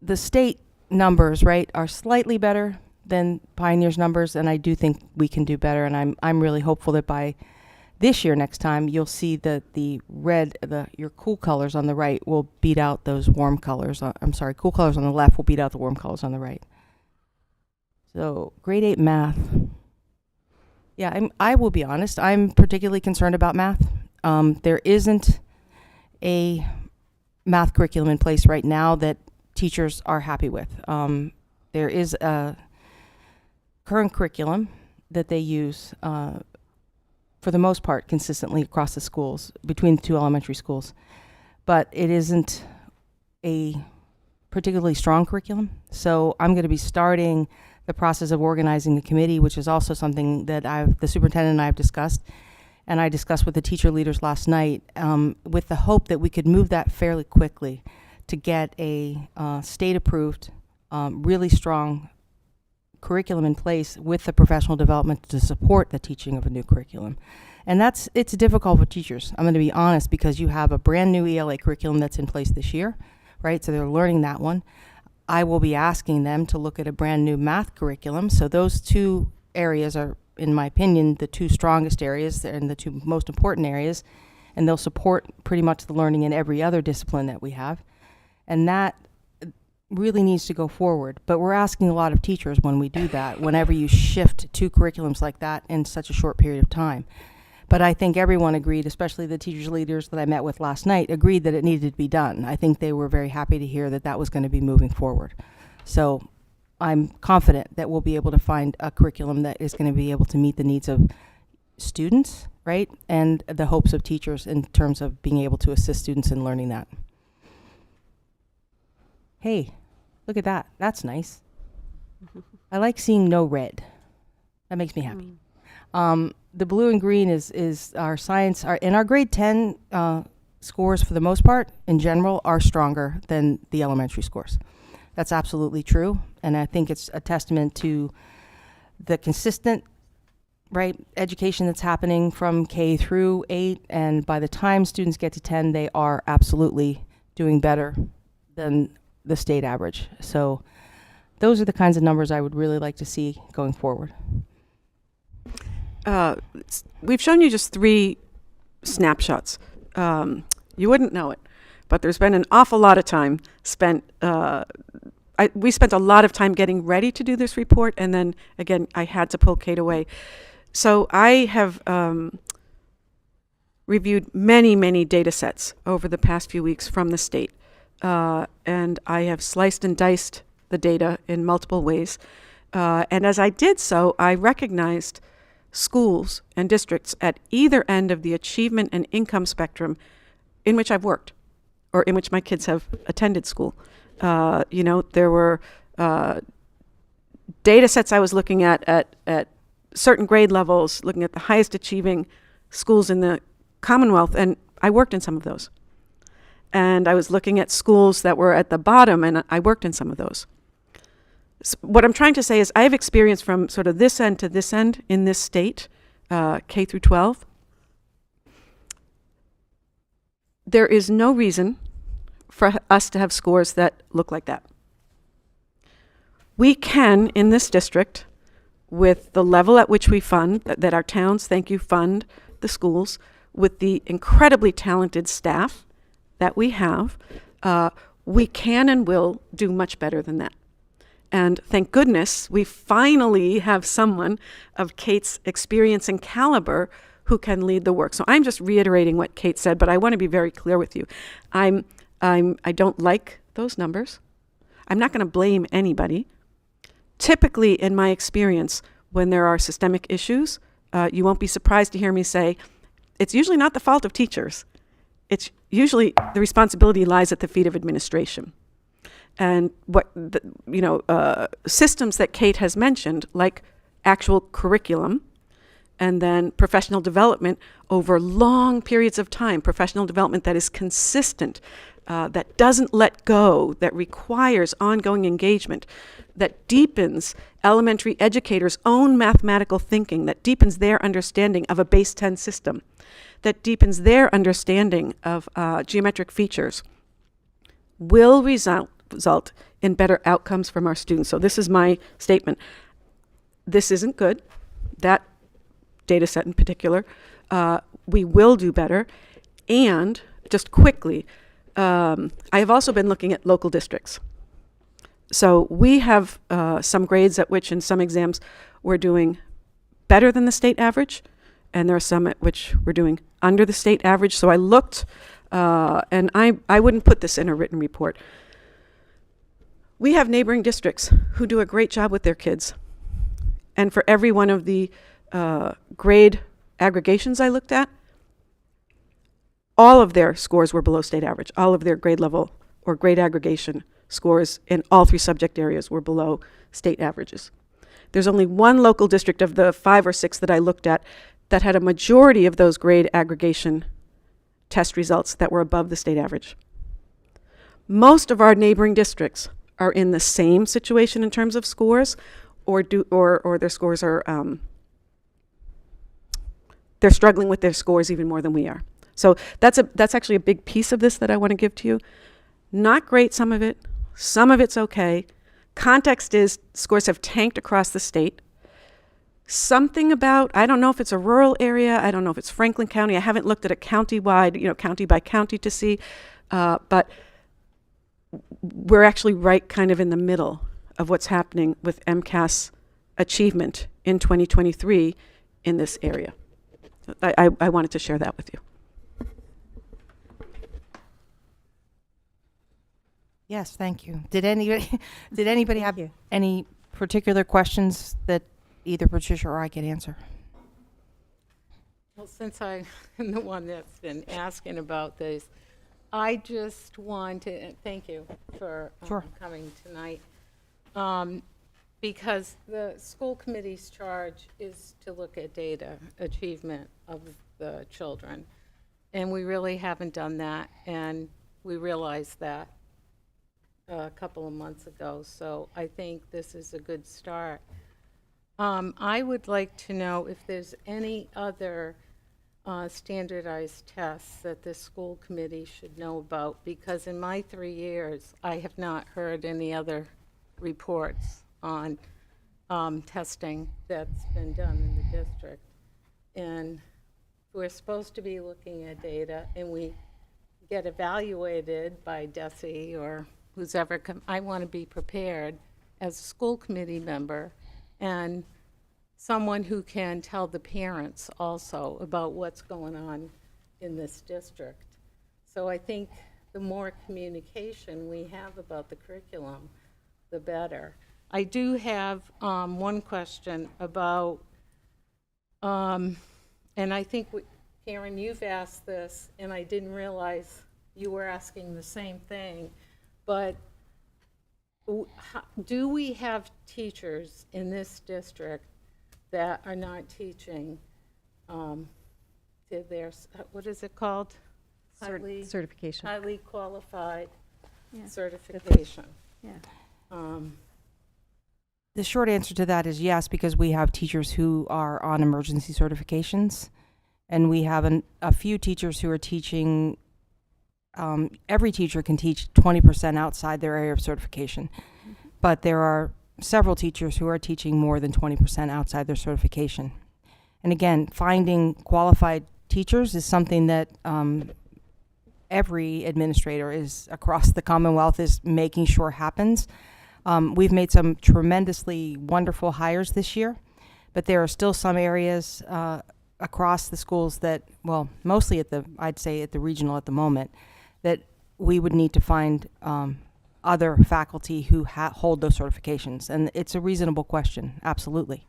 the state numbers, right, are slightly better than Pioneer's numbers, and I do think we can do better, and I'm really hopeful that by this year, next time, you'll see that the red, your cool colors on the right will beat out those warm colors. Cool colors on the left will beat out the warm colors on the right. So grade 8 math. Yeah, I will be honest, I'm particularly concerned about math. There isn't a math curriculum in place right now that teachers are happy with. There is a current curriculum that they use for the most part, consistently across the schools, between the 2 elementary schools. But it isn't a particularly strong curriculum. So I'm going to be starting the process of organizing the committee, which is also something that the superintendent and I have discussed. And I discussed with the teacher leaders last night with the hope that we could move that fairly quickly to get a state-approved, really strong curriculum in place with the professional development to support the teaching of a new curriculum. And it's difficult for teachers. I'm going to be honest, because you have a brand new ELA curriculum that's in place this year, right? So they're learning that one. I will be asking them to look at a brand new math curriculum. So those 2 areas are, in my opinion, the 2 strongest areas and the 2 most important areas. And they'll support pretty much the learning in every other discipline that we have. And that really needs to go forward. But we're asking a lot of teachers when we do that, whenever you shift 2 curriculums like that in such a short period of time. But I think everyone agreed, especially the teachers leaders that I met with last night, agreed that it needed to be done. I think they were very happy to hear that that was going to be moving forward. So I'm confident that we'll be able to find a curriculum that is going to be able to meet the needs of students, right? And the hopes of teachers in terms of being able to assist students in learning that. Hey, look at that. That's nice. I like seeing no red. That makes me happy. The blue and green is our science. And our grade 10 scores, for the most part, in general, are stronger than the elementary scores. That's absolutely true. And I think it's a testament to the consistent, right, education that's happening from K through 8. And by the time students get to 10, they are absolutely doing better than the state average. So those are the kinds of numbers I would really like to see going forward. We've shown you just 3 snapshots. You wouldn't know it, but there's been an awful lot of time spent. We spent a lot of time getting ready to do this report, and then again, I had to pull Kate away. So I have reviewed many data sets over the past few weeks from the state, and I have sliced and diced the data in multiple ways. And as I did so, I recognized schools and districts at either end of the achievement and income spectrum in which I've worked, or in which my kids have attended school. There were data sets I was looking at certain grade levels, looking at the highest achieving schools in the Commonwealth, and I worked in some of those. And I was looking at schools that were at the bottom, and I worked in some of those. What I'm trying to say is I have experience from sort of this end to this end in this state, K through 12. There is no reason for us to have scores that look like that. We can, in this district, with the level at which we fund, that our towns, thank you, fund the schools, with the incredibly talented staff that we have, we can and will do much better than that. And thank goodness we finally have someone of Kate's experience and caliber who can lead the work. So I'm just reiterating what Kate said, but I want to be very clear with you. I don't like those numbers. I'm not going to blame anybody. Typically, in my experience, when there are systemic issues, you won't be surprised to hear me say, it's usually not the fault of teachers. It's usually the responsibility lies at the feet of administration. And systems that Kate has mentioned, like actual curriculum, and then professional development over long periods of time, professional development that is consistent, that doesn't let go, that requires ongoing engagement, that deepens elementary educators' own mathematical thinking, that deepens their understanding of a base 10 system, that deepens their understanding of geometric features, will result in better outcomes from our students. So this is my statement. This isn't good, that data set in particular. We will do better. And just quickly, I have also been looking at local districts. So we have some grades at which in some exams we're doing better than the state average, and there are some at which we're doing under the state average. So I looked, and I wouldn't put this in a written report. We have neighboring districts who do a great job with their kids. And for every one of the grade aggregations I looked at, all of their scores were below state average. All of their grade level or grade aggregation scores in all 3 subject areas were below state averages. There's only one local district of the 5 or 6 that I looked at that had a majority of those grade aggregation test results that were above the state average. Most of our neighboring districts are in the same situation in terms of scores, or their scores are they're struggling with their scores even more than we are. So that's actually a big piece of this that I want to give to you. Not great, some of it's okay. Context is scores have tanked across the state. Something about, I don't know if it's a rural area, I don't know if it's Franklin County, I haven't looked at a county-wide, county by county to see, but we're actually right kind of in the middle of what's happening with MCAS achievement in 2023 in this area. I wanted to share that with you. Yes, thank you. Did anybody have any particular questions that either Patricia or I could answer? Well, since I'm the one that's been asking about this, I just want to thank you for coming tonight, because the school committee's charge is to look at data achievement of the children, and we really haven't done that, and we realized that a couple of months ago, so I think this is a good start. I would like to know if there's any other standardized tests that the school committee should know about? Because in my 3 years, I have not heard any other reports on testing that's been done in the district. And we're supposed to be looking at data, and we get evaluated by DESE or who's ever I want to be prepared as a school committee member and someone who can tell the parents also about what's going on in this district. So I think the more communication we have about the curriculum, the better. I do have one question about, and I think, Karen, you've asked this, and I didn't realize you were asking the same thing, but do we have teachers in this district that are not teaching their, what is it called? Certification. Highly qualified certification. Yeah. The short answer to that is yes, because we have teachers who are on emergency certifications, and we have a few teachers who are teaching. Every teacher can teach 20% outside their area of certification, but there are several teachers who are teaching more than 20% outside their certification. And again, finding qualified teachers is something that every administrator is across the Commonwealth is making sure happens. We've made some tremendously wonderful hires this year, but there are still some areas across the schools that, well, mostly I'd say at the regional at the moment, that we would need to find other faculty who hold those certifications. And it's a reasonable question, absolutely.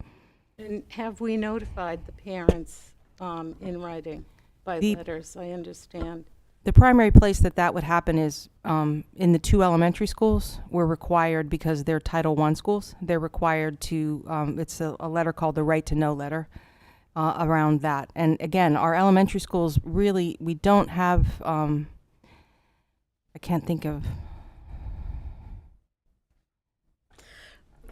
And have we notified the parents in writing by letters? I understand. The primary place that would happen is in the 2 elementary schools. We're required, because they're Title I schools, they're required to, it's a letter called the Right to Know letter around that. And again, our elementary schools really, we don't have, I can't think of,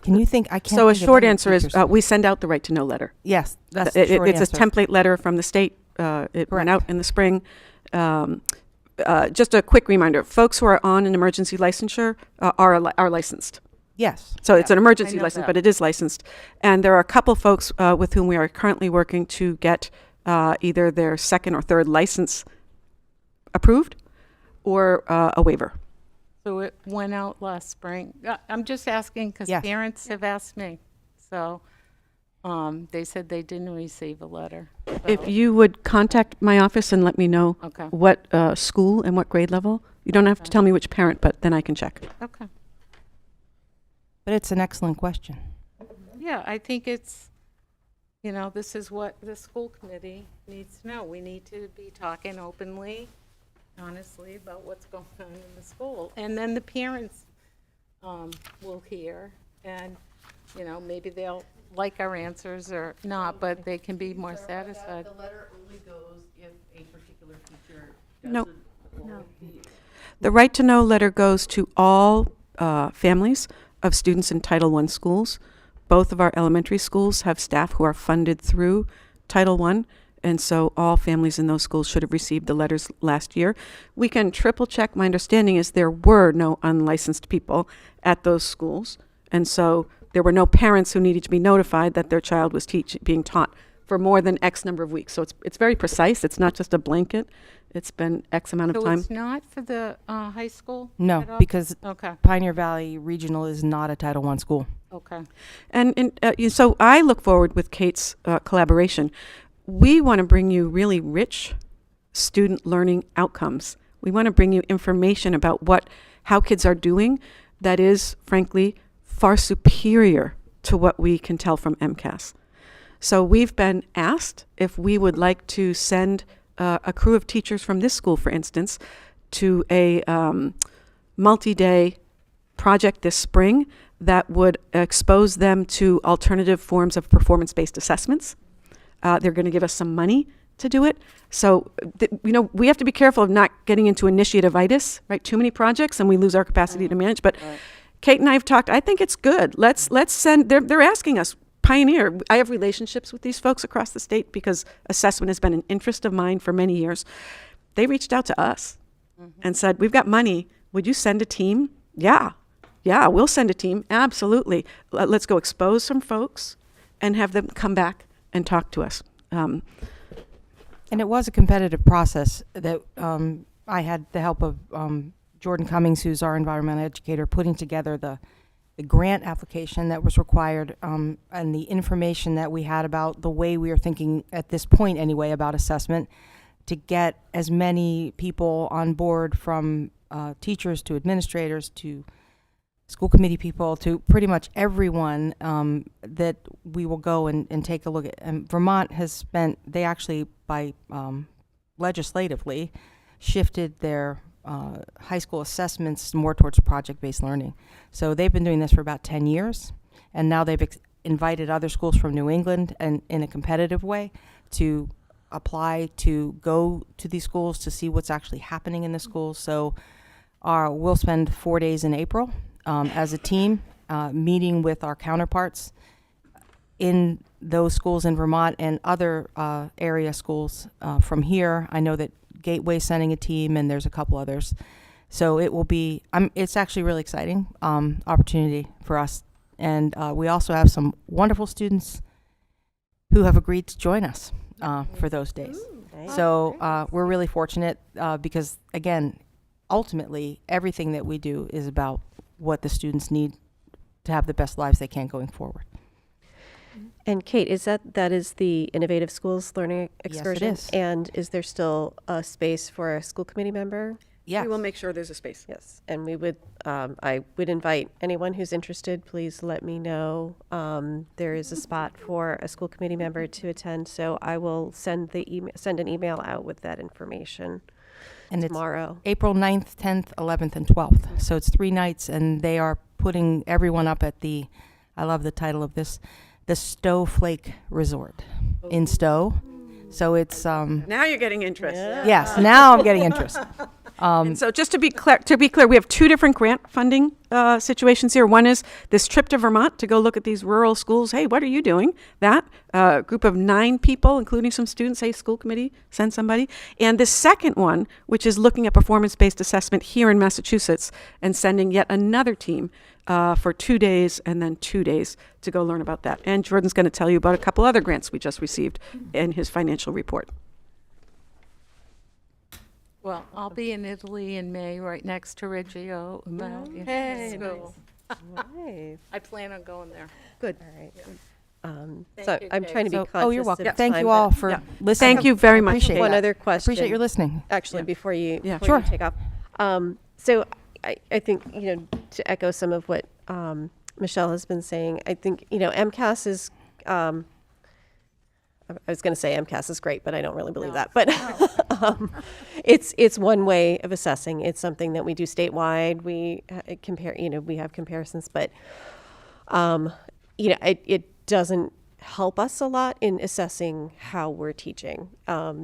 can you think, I can't So a think of short any answer is teachers. we send out the Right to Know letter. Yes, that's the short It's answer. a template letter from the state. It went Correct. out in the spring. Just a quick reminder, folks who are on an emergency licensure are licensed. Yes. So it's an I emergency know license, that. but it is licensed. And there are a couple folks with whom we are currently working to get either their second or third license approved or a waiver. So it went out last spring. I'm just asking because Yes. parents have asked me. So they said they didn't receive a letter. If So- you would contact my office and let me know Okay. what school and what grade level, you don't have to tell me which parent, but then I can check. Okay. But it's an excellent question. Yeah, I think it's, this is what the school committee needs to know. We need to be talking openly, honestly, about what's going on in the school. And then the parents will hear, and, maybe they'll like our answers or not, but they can be more satisfied. The letter only goes if a particular teacher No. doesn't. No. The Right to Know letter goes to all families of students in Title I schools. Both of our elementary schools have staff who are funded through Title I, and so all families in those schools should have received the letters last year. We can triple check. My understanding is there were no unlicensed people at those schools, and so there were no parents who needed to be notified that their child was being taught for more than X number of weeks. So it's very precise. It's not just a blanket. It's been X amount of So time. it's not for the high school? No, at all? because Okay, Pioneer Valley Regional is not a Title I school. okay. And so I look forward with Kate's collaboration. We want to bring you really rich student learning outcomes. We want to bring you information about how kids are doing that is, frankly, far superior to what we can tell from MCAS. So we've been asked if we would like to send a crew of teachers from this school, for instance, to a multi-day project this spring that would expose them to alternative forms of performance-based assessments. They're going to give us some money to do it. So, we have to be careful of not getting into initiative-itis, right? Too many projects and we lose our capacity to manage. But Kate and I have talked. I think it's good. Let's send. They're asking us Pioneer, I have relationships with these folks across the state because assessment has been an interest of mine for many years. They reached out to us and said, we've got money. Would you send a team? Yeah, we'll send a team. Absolutely. Let's go expose some folks and have them come back and talk to us. And it was a competitive process that I had the help of Jordan Cummings, who's our environmental educator, putting together the grant application that was required and the information that we had about the way we were thinking at this point anyway about assessment, to get as many people on board, from teachers to administrators to school committee people to pretty much everyone, that we will go and take a look at. And Vermont has spent, they actually legislatively shifted their high school assessments more towards project-based learning. So they've been doing this for about 10 years, and now they've invited other schools from New England and in a competitive way to apply to go to these schools to see what's actually happening in the schools. So we'll spend 4 days in April as a team meeting with our counterparts in those schools in Vermont and other area schools from here. I know that Gateway's sending a team, and there's a couple others. So it will be, it's actually a really exciting opportunity for us. And we also have some wonderful students who have agreed to join us for those days. Nice. So we're really fortunate because, again, ultimately, everything that we do is about what the students need to have the best lives they can going forward. And Kate, that is the Innovative Schools Learning Excursion? Yes, it is. And is there still a space for a school committee member? Yes. We will make sure there's a space. Yes, and we would, I would invite anyone who's interested, please let me know. There is a spot for a school committee member to attend, so I will send an email out with that information And tomorrow. It's April 9th, 10th, 11th, and 12th. So it's 3 nights, and they are putting everyone up at I love the title of this, the Stowe Flake Resort in Stowe. So it's Now you're getting interest. yes, now I'm getting interest. And so just to be clear, we have 2 different grant funding situations here. One is this trip to Vermont to go look at these rural schools. Hey, what are you doing? That group of 9 people, including some students. Hey, school committee, send somebody. And the second one, which is looking at performance-based assessment here in Massachusetts and sending yet another team for 2 days and then 2 days to go learn about that. And Jordan's going to tell you about a couple other grants we just received in his financial report. Well, I'll be in Italy in May, right next to Reggio. Hey, So Nice. I plan on going there. Good. All right. Thank So you, I'm Kate. trying to be So- conscious you're welcome. of Thank time, you but- all for Yeah. listening. Thank you very much. Appreciate One that. other question. Appreciate your listening. Actually, before you Sure. take off. So I think, to echo some of what Michelle has been saying, I think, MCAS is, I was going to say MCAS is great, but I don't really believe that. But it's one way of assessing. It's something that we do statewide. We we have comparisons, but it doesn't help us a lot in assessing how we're teaching.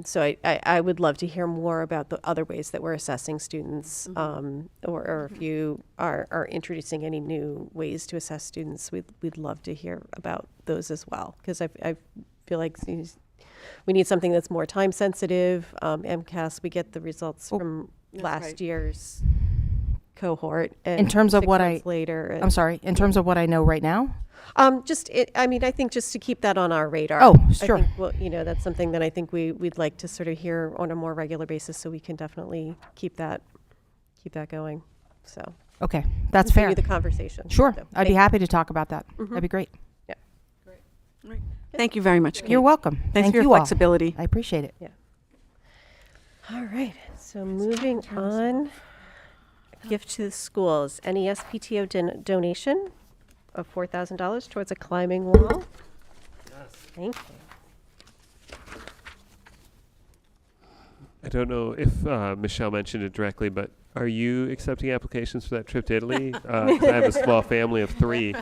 So I would love to hear more about the other ways that we're assessing students, or if you are introducing any new ways to assess students, we'd love to hear about those as well, because I feel like we need something that's more time sensitive. MCAS, we get the results from last year's cohort. And In terms of 6 what months later. I'm sorry, in terms of what I know right now? I think just to keep that on our radar. Oh, I sure. think, that's something that I think we'd like to sort of hear on a more regular basis, so we can definitely keep that going. So. Okay, that's fair. Continue the conversation. Sure, So, I'd be happy to talk about that. That'd be great. Yeah. Thank you very much, Kate. You're welcome. Thanks Thank for your you all. flexibility. I appreciate it. Yeah. All right. So moving on, gift to the schools. NES PTO donation of $4,000 towards a climbing wall. Yes. Thank you. I don't know if Michelle mentioned it directly, but are you accepting applications for that trip to Italy? 'Cause I have a small family of 3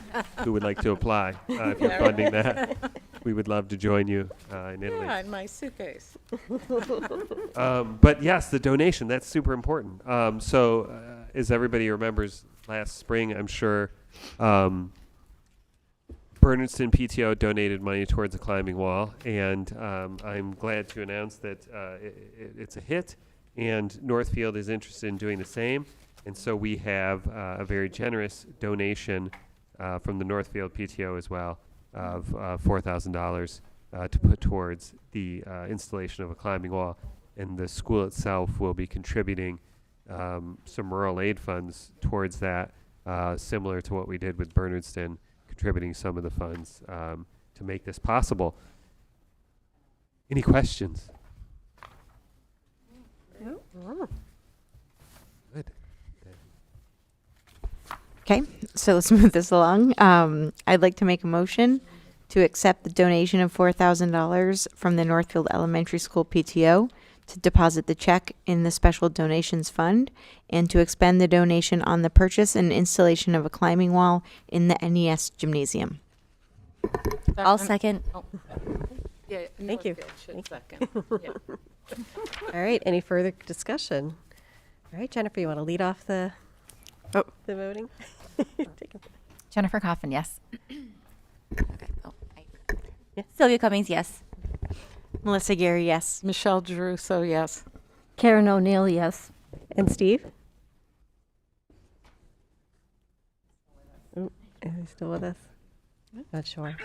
who would like to apply. If you're funding that, we would love to join you in Italy. Yeah, in my suitcase. But yes, the donation, that's super important. So as everybody remembers, last spring, I'm sure, Bernardston PTO donated money towards a climbing wall, and I'm glad to announce that it's a hit, and Northfield is interested in doing the same. And so we have a very generous donation from the Northfield PTO as well of $4,000 to put towards the installation of a climbing wall. And the school itself will be contributing some rural aid funds towards that, similar to what we did with Bernardston, contributing some of the funds to make this possible. Any questions? Good. Okay, so let's move this along. I'd like to make a motion to accept the donation of $4,000 from the Northfield Elementary School PTO to deposit the check in the Special Donations Fund and to expend the donation on the purchase and installation of a climbing wall in the NES gymnasium. I'll second. Oh. Yeah, Thank you. Should second. Yeah. All right, any further discussion? All right, Jennifer, you want to lead off the voting? Take it. Jennifer Coffin, yes. Sylvia Cummings, yes. Melissa Gary, yes. Michelle Druso, yes. Karen O'Neill, yes. And Steve? Ooh, is he still with us? Not sure.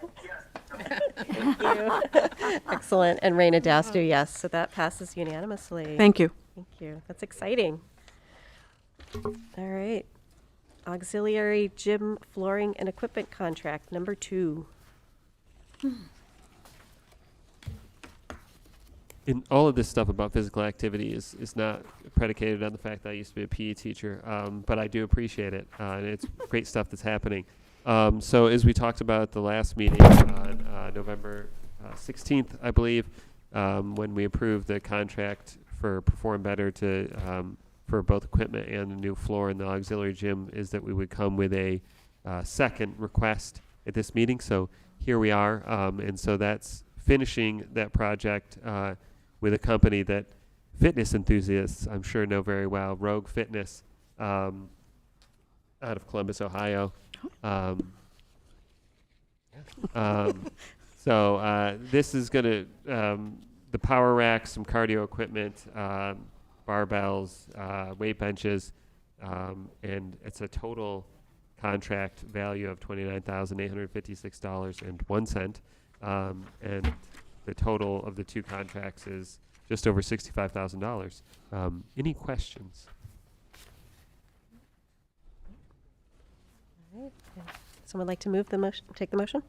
Thank you. Excellent. And Raina Dastu, yes. So that passes unanimously. Thank you. Thank you. That's exciting. All right. Auxiliary gym flooring and equipment contract number 2. In all of this stuff about physical activity is not predicated on the fact that I used to be a PE teacher, but I do appreciate it, and it's great stuff that's happening. So as we talked about at the last meeting on November 16th, I believe, when we approved the contract for Perform Better to for both equipment and the new floor in the auxiliary gym, is that we would come with a second request at this meeting. So here we are, and so that's finishing that project with a company that fitness enthusiasts, I'm sure, know very well, Rogue Fitness, out of Columbus, Ohio. So this is going to, the power racks, some cardio equipment, barbells, weight benches, and it's a total contract value of $29,856.01. And the total of the 2 contracts is just over $65,000. Any questions? All right. Someone like to move the motion? Take the motion.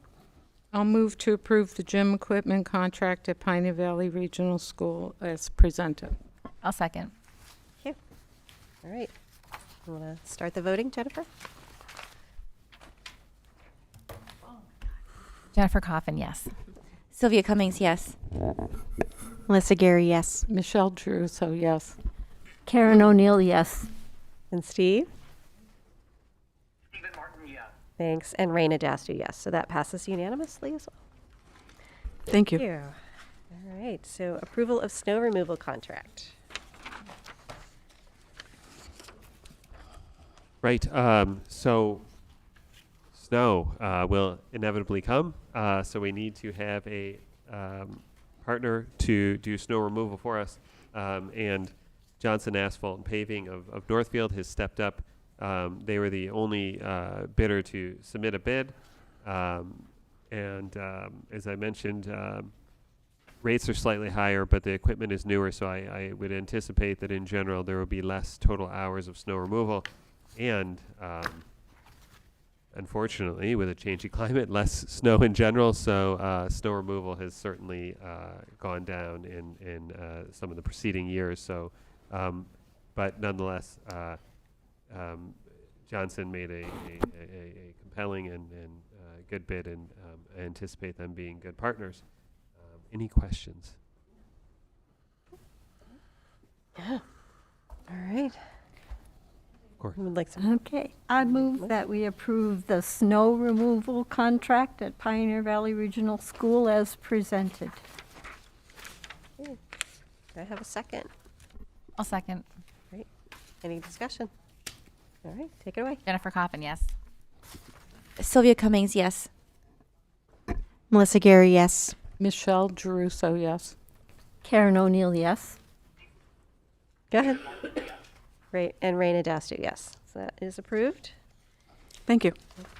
I'll move to approve the gym equipment contract at Pioneer Valley Regional School as presented. I'll second. Thank you. All right. You want to start the voting, Jennifer? Jennifer Coffin, yes. Sylvia Cummings, yes. Melissa Gary, yes. Michelle Druso, yes. Karen O'Neill, yes. And Steve? Thanks. And Raina Dastu, yes. So that passes unanimously as well. Thank you. All right. So approval of snow removal contract. Right. So snow will inevitably come. So we need to have a partner to do snow removal for us. And Johnson Asphalt and Paving of Northfield has stepped up. They were the only bidder to submit a bid. And as I mentioned, rates are slightly higher, but the equipment is newer. So I would anticipate that in general there will be less total hours of snow removal. And unfortunately, with a changing climate, less snow in general. So snow removal has certainly gone down in some of the preceding years. So, but nonetheless, Johnson made a compelling and good bid, and I anticipate them being good partners. Any questions? Yeah. All right. Of course. Who would like to? Okay, I move that we approve the snow removal contract at Pioneer Valley Regional School as presented. Okay. Do I have a second? I'll second. Great. Any discussion? All right, take it away. Jennifer Coffin, yes. Sylvia Cummings, yes. Melissa Gary, yes. Michelle Geruso, yes. Karen O'Neill, yes. Go ahead. Right, and Raina Dastu, yes. So that is approved. Thank you.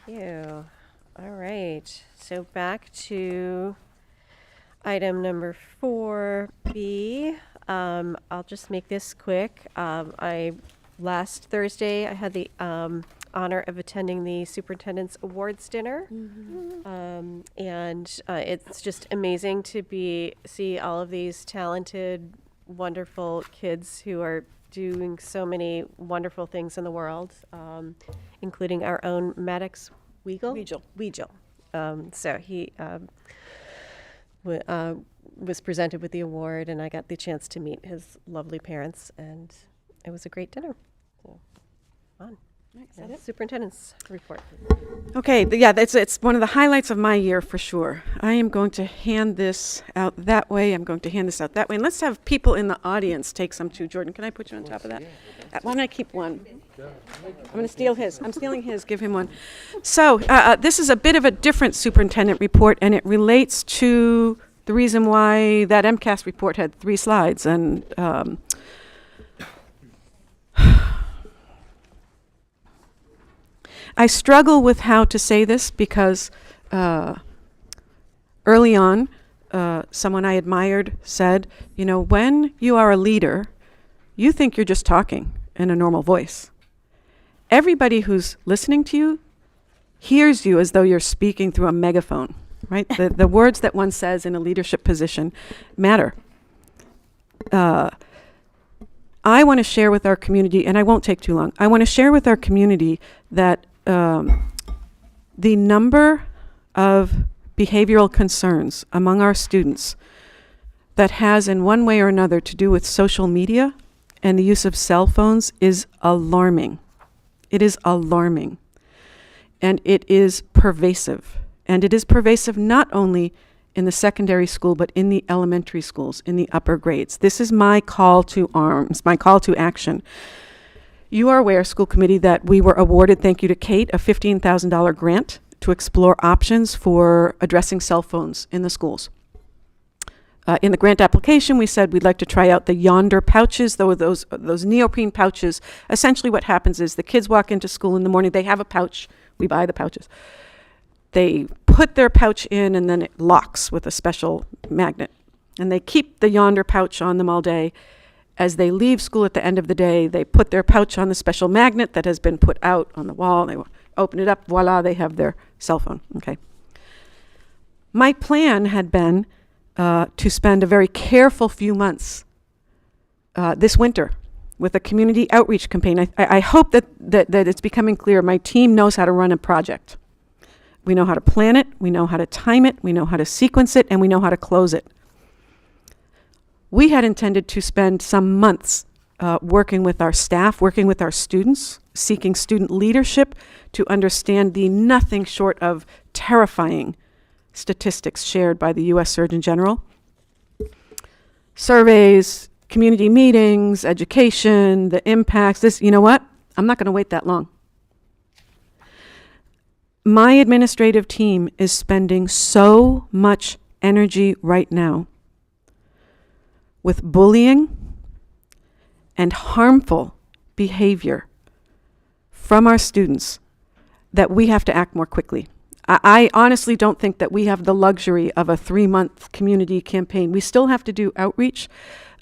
Thank you. All right, so back to item number 4B. I'll just make this quick. Last Thursday, I had the honor of attending the Superintendent's Awards Dinner. And it's just amazing to see all of these talented, wonderful kids who are doing so many wonderful things in the world, including our own Maddox Weigel. So he was presented with the award, and I got the chance to meet his lovely parents, and it was a great dinner. So, fun. Yeah, Superintendent's report. Okay, it's one of the highlights of my year for sure. I am going to hand this out that way. I'm going to hand this out that way. And let's have people in the audience take some too. Jordan, can I put you on top of that? Why don't I keep one? I'm going to steal his. I'm stealing his. Give him one. So this is a bit of a different superintendent report, and it relates to the reason why that MCAS report had 3 slides. And I struggle with how to say this because early on, someone I admired said, you know, when you are a leader, you think you're just talking in a normal voice. Everybody who's listening to you hears you as though you're speaking through a megaphone, right? The words that one says in a leadership position matter. I want to share with our community, and I won't take too long, I want to share with our community that the number of behavioral concerns among our students that has in one way or another to do with social media and the use of cell phones is alarming. It is alarming. And it is pervasive. And it is pervasive not only in the secondary school, but in the elementary schools, in the upper grades. This is my call to arms, my call to action. You are aware, school committee, that we were awarded, thank you to Kate, a $15,000 grant to explore options for addressing cell phones in the schools. In the grant application, we said we'd like to try out the Yonder pouches, those neoprene pouches. Essentially what happens is the kids walk into school in the morning, they have a pouch, we buy the pouches. They put their pouch in and then it locks with a special magnet. And they keep the Yonder pouch on them all day. As they leave school at the end of the day, they put their pouch on the special magnet that has been put out on the wall. They open it up, voila, they have their cell phone. Okay. My plan had been to spend a very careful few months this winter with a community outreach campaign. I hope that it's becoming clear my team knows how to run a project. We know how to plan it, we know how to time it, we know how to sequence it, and we know how to close it. We had intended to spend some months working with our staff, working with our students, seeking student leadership to understand the nothing short of terrifying statistics shared by the U.S. Surgeon General. Surveys, community meetings, education, the impacts, you know what? I'm not going to wait that long. My administrative team is spending so much energy right now with bullying and harmful behavior from our students that we have to act more quickly. I honestly don't think that we have the luxury of a 3-month community campaign. We still have to do outreach.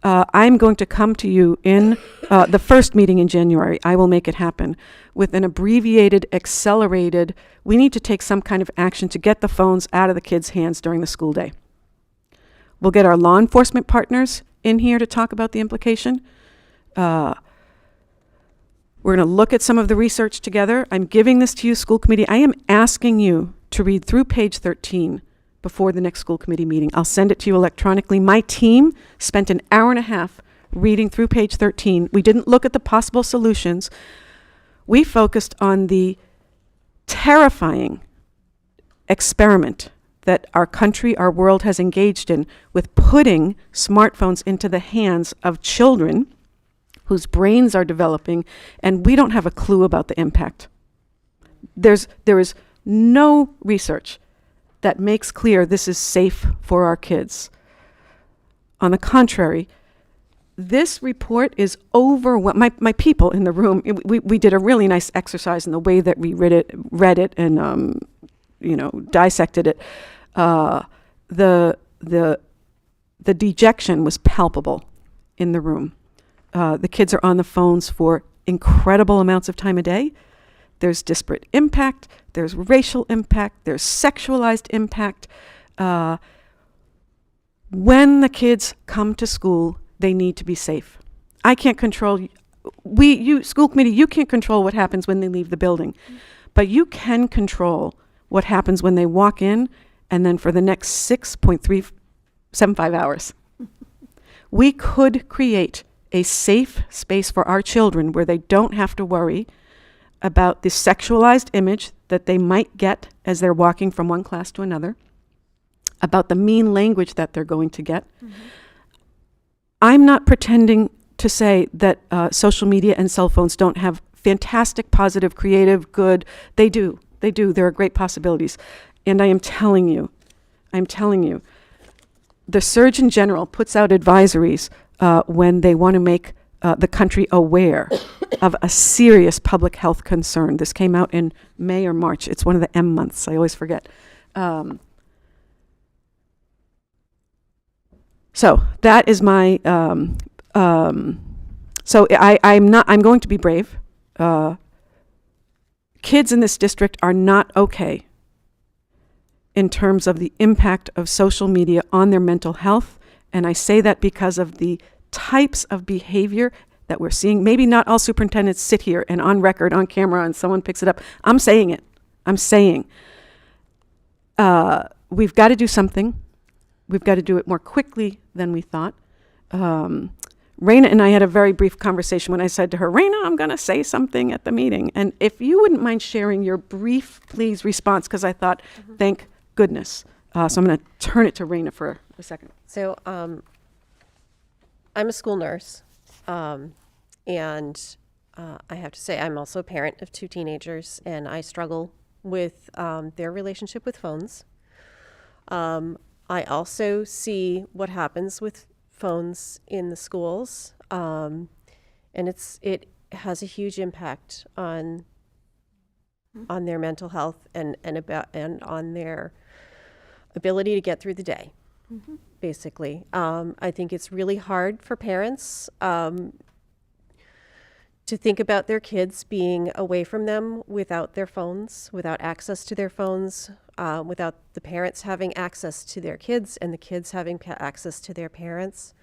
I'm going to come to you in the first meeting in January. I will make it happen with an abbreviated, accelerated, we need to take some kind of action to get the phones out of the kids' hands during the school day. We'll get our law enforcement partners in here to talk about the implication. We're going to look at some of the research together. I'm giving this to you, school committee. I am asking you to read through page 13 before the next school committee meeting. I'll send it to you electronically. My team spent an hour and a half reading through page 13. We didn't look at the possible solutions. We focused on the terrifying experiment that our country, our world has engaged in with putting smartphones into the hands of children whose brains are developing, and we don't have a clue about the impact. There is no research that makes clear this is safe for our kids. On the contrary, this report is overwhelming. My people in the room, we did a really nice exercise in the way that we read it and, dissected it. The dejection was palpable in the room. The kids are on the phones for incredible amounts of time a day. There's disparate impact. There's racial impact. There's sexualized impact. When the kids come to school, they need to be safe. I can't control, school committee, you can't control what happens when they leave the building. But you can control what happens when they walk in and then for the next 6.375 hours. We could create a safe space for our children where they don't have to worry about the sexualized image that they might get as they're walking from one class to another, about the mean language that they're going to get. I'm not pretending to say that social media and cell phones don't have fantastic, positive, creative, good. They do. There are great possibilities. And I'm telling you, the Surgeon General puts out advisories when they want to make the country aware of a serious public health concern. This came out in May or March. It's one of the M months. I always forget. So that is my. So I'm going to be brave. Kids in this district are not okay in terms of the impact of social media on their mental health. And I say that because of the types of behavior that we're seeing. Maybe not all superintendents sit here and on record, on camera, and someone picks it up. I'm saying it. I'm saying we've got to do something. We've got to do it more quickly than we thought. Raina and I had a very brief conversation when I said to her, Raina, I'm going to say something at the meeting. And if you wouldn't mind sharing your brief, please, response, because I thought, thank goodness. So I'm going to turn it to Raina for a second. So I'm a school nurse, and I have to say I'm also a parent of 2 teenagers, and I struggle with their relationship with phones. I also see what happens with phones in the schools, and it has a huge impact on their mental health and on their ability to get through the day. Basically, I think it's really hard for parents to think about their kids being away from them without their phones, without access to their phones, without the parents having access to their kids and the kids having access to their parents.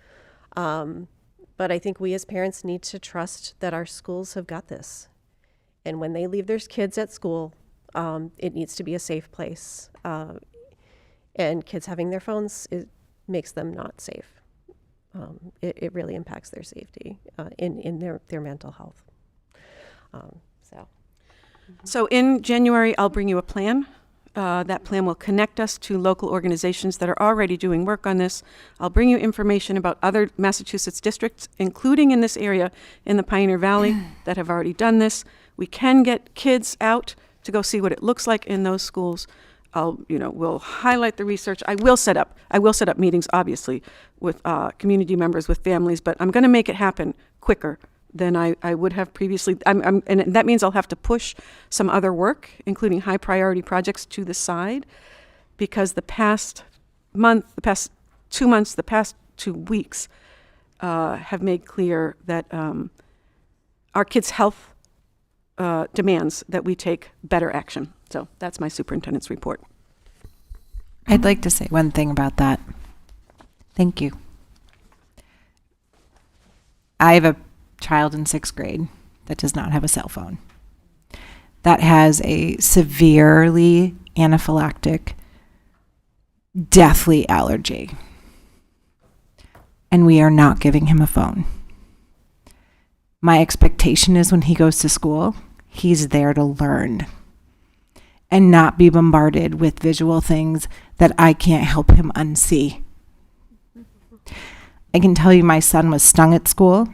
But I think we as parents need to trust that our schools have got this. And when they leave their kids at school, it needs to be a safe place. And kids having their phones, it makes them not safe. It really impacts their safety in their mental health. So in January, I'll bring you a plan. That plan will connect us to local organizations that are already doing work on this. I'll bring you information about other Massachusetts districts, including in this area in the Pioneer Valley, that have already done this. We can get kids out to go see what it looks like in those schools. We'll highlight the research. I will set up meetings, obviously, with community members, with families, but I'm going to make it happen quicker than I would have previously. And that means I'll have to push some other work, including high priority projects, to the side, because the past month, the past 2 months, the past 2 weeks have made clear that our kids' health demands that we take better action. So that's my superintendent's report. I'd like to say one thing about that. Thank you. I have a child in 6th grade that does not have a cell phone, that has a severely anaphylactic, deathly allergy. And we are not giving him a phone. My expectation is when he goes to school, he's there to learn and not be bombarded with visual things that I can't help him unsee. I can tell you my son was stung at school,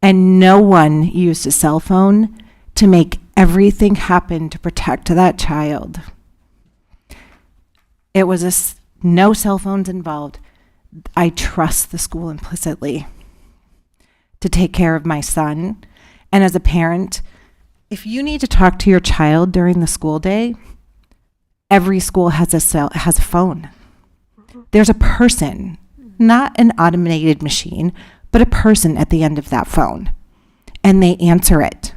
and no one used a cell phone to make everything happened to protect that child. It was no cell phones involved. I trust the school implicitly to take care of my son. And as a parent, if you need to talk to your child during the school day, every school has a phone. There's a person, not an automated machine, but a person at the end of that phone. And they answer it.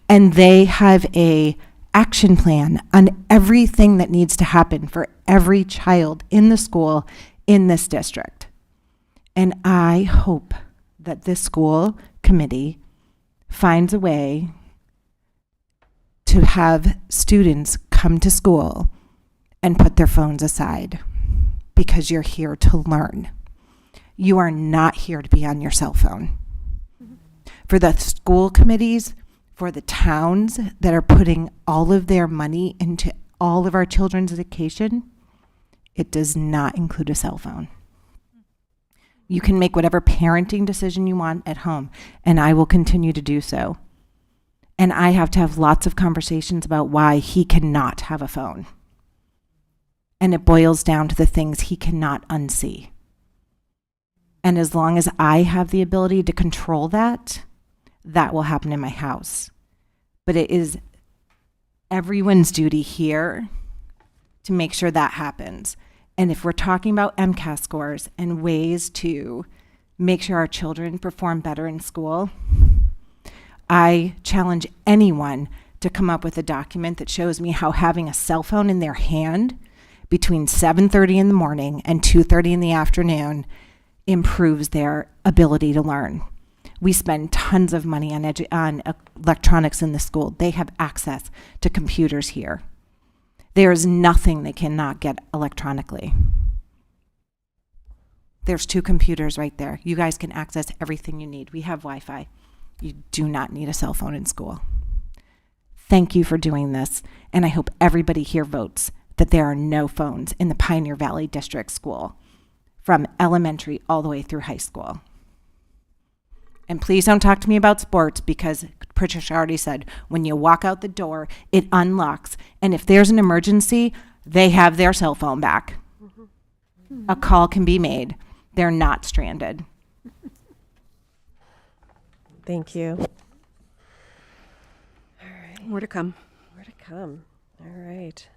And they have a action plan on everything that needs to happen for every child in the school in this district. And I hope that this school committee finds a way to have students come to school and put their phones aside, because you're here to learn. You are not here to be on your cell phone. For the school committees, for the towns that are putting all of their money into all of our children's education, it does not include a cell phone. You can make whatever parenting decision you want at home, and I will continue to do so. And I have to have lots of conversations about why he cannot have a phone. And it boils down to the things he cannot unsee. And as long as I have the ability to control that, that will happen in my house. But it is everyone's duty here to make sure that happens. And if we're talking about MCAS scores and ways to make sure our children perform better in school, I challenge anyone to come up with a document that shows me how having a cell phone in their hand between 7:30 in the morning and 2:30 in the afternoon improves their ability to learn. We spend tons of money on electronics in the school. They have access to computers here. There is nothing they cannot get electronically. There's 2 computers right there. You guys can access everything you need. We have Wi-Fi. You do not need a cell phone in school. Thank you for doing this, and I hope everybody here votes that there are no phones in the Pioneer Valley District School from elementary all the way through high school. And please don't talk to me about sports, because Patricia already said, when you walk out the door, it unlocks. And if there's an emergency, they have their cell phone back. A call can be made. They're not stranded. Thank you. All right. More to come. More to come. All right.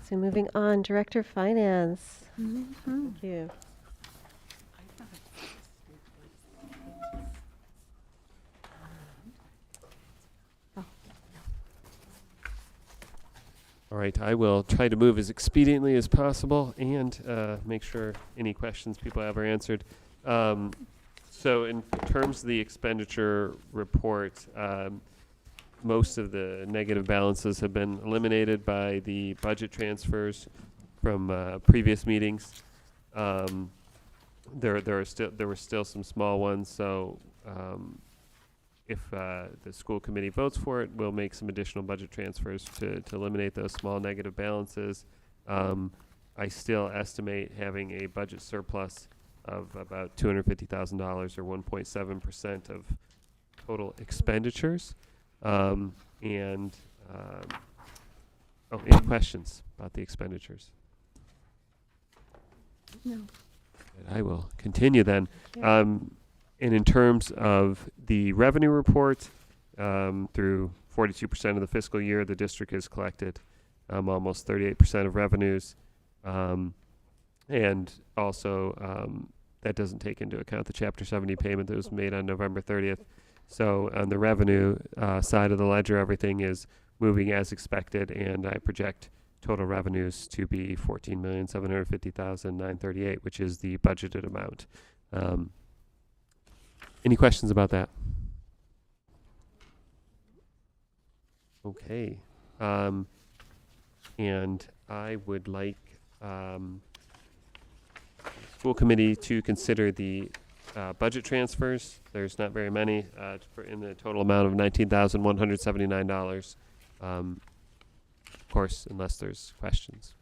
So moving on, Director of Finance. Thank you. All right, I will try to move as expediently as possible and make sure any questions people have are answered. So in terms of the expenditure report, most of the negative balances have been eliminated by the budget transfers from previous meetings. There were still some small ones, so if the school committee votes for it, we'll make some additional budget transfers to eliminate those small negative balances. I still estimate having a budget surplus of about $250,000 or 1.7% of total expenditures. Any questions about the expenditures? No. I will continue then. And in terms of the revenue report, through 42% of the fiscal year, the district has collected almost 38% of revenues. And also, that doesn't take into account the Chapter 70 payment that was made on November 30th. So on the revenue side of the ledger, everything is moving as expected, and I project total revenues to be $14,750,938, which is the budgeted amount. Any questions about that? Okay. And I would like school committee to consider the budget transfers. There's not very many in the total amount of $19,179. Of course, unless there's questions.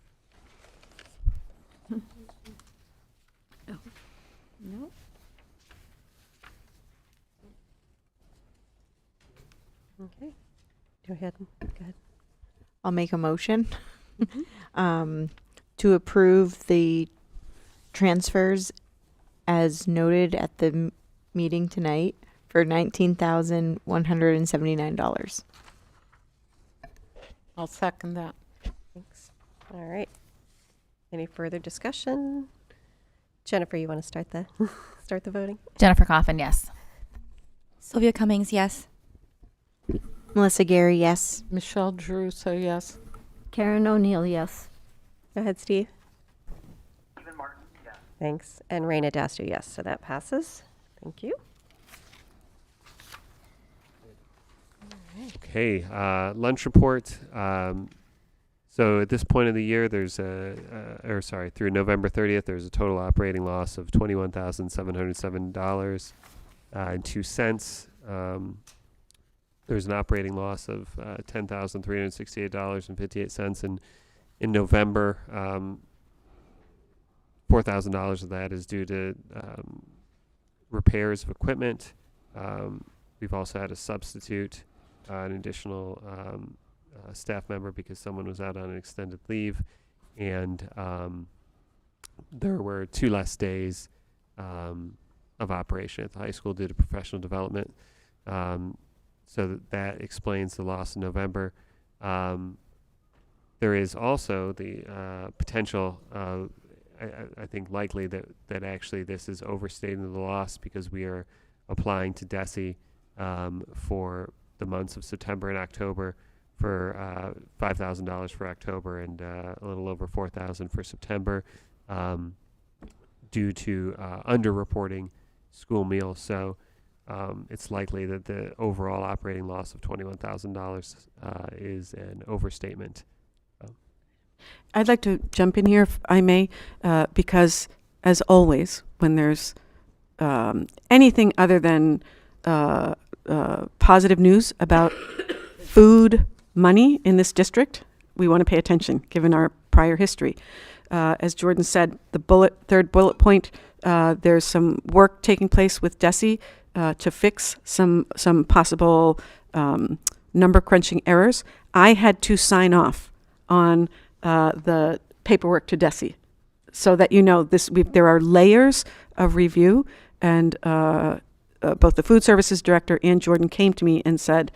No. Okay. Go ahead. Go ahead. I'll make a motion to approve the transfers as noted at the meeting tonight for $19,179. I'll second that. Thanks. All right. Any further discussion? Jennifer, you want to start the voting? Jennifer Coffin, yes. Sylvia Cummings, yes. Melissa Gary, yes. Michelle Drew, so yes. Karen O'Neill, yes. Go ahead, Steve. Stephen Martin, yes. Thanks. And Raina Dastu, yes. So that passes. Thank you. Okay, lunch report. So at this point of the year, there's through November 30th, there's a total operating loss of $21,707.02. There's an operating loss of $10,368.58 in November. $4,000 of that is due to repairs of equipment. We've also had a substitute, an additional staff member because someone was out on an extended leave, and there were 2 less days of operation at the high school due to professional development. So that explains the loss in November. There is also the potential, I think likely that actually this is overstating the loss because we are applying to DESE for the months of September and October for $5,000 for October and a little over $4,000 for September due to underreporting school meals. So it's likely that the overall operating loss of $21,000 is an overstatement. I'd like to jump in here, if I may, because as always, when there's anything other than positive news about food money in this district, we want to pay attention, given our prior history. As Jordan said, the third bullet point, there's some work taking place with DESE to fix some possible number crunching errors. I had to sign off on the paperwork to DESE, so that you know there are layers of review, and both the food services director and Jordan came to me and said,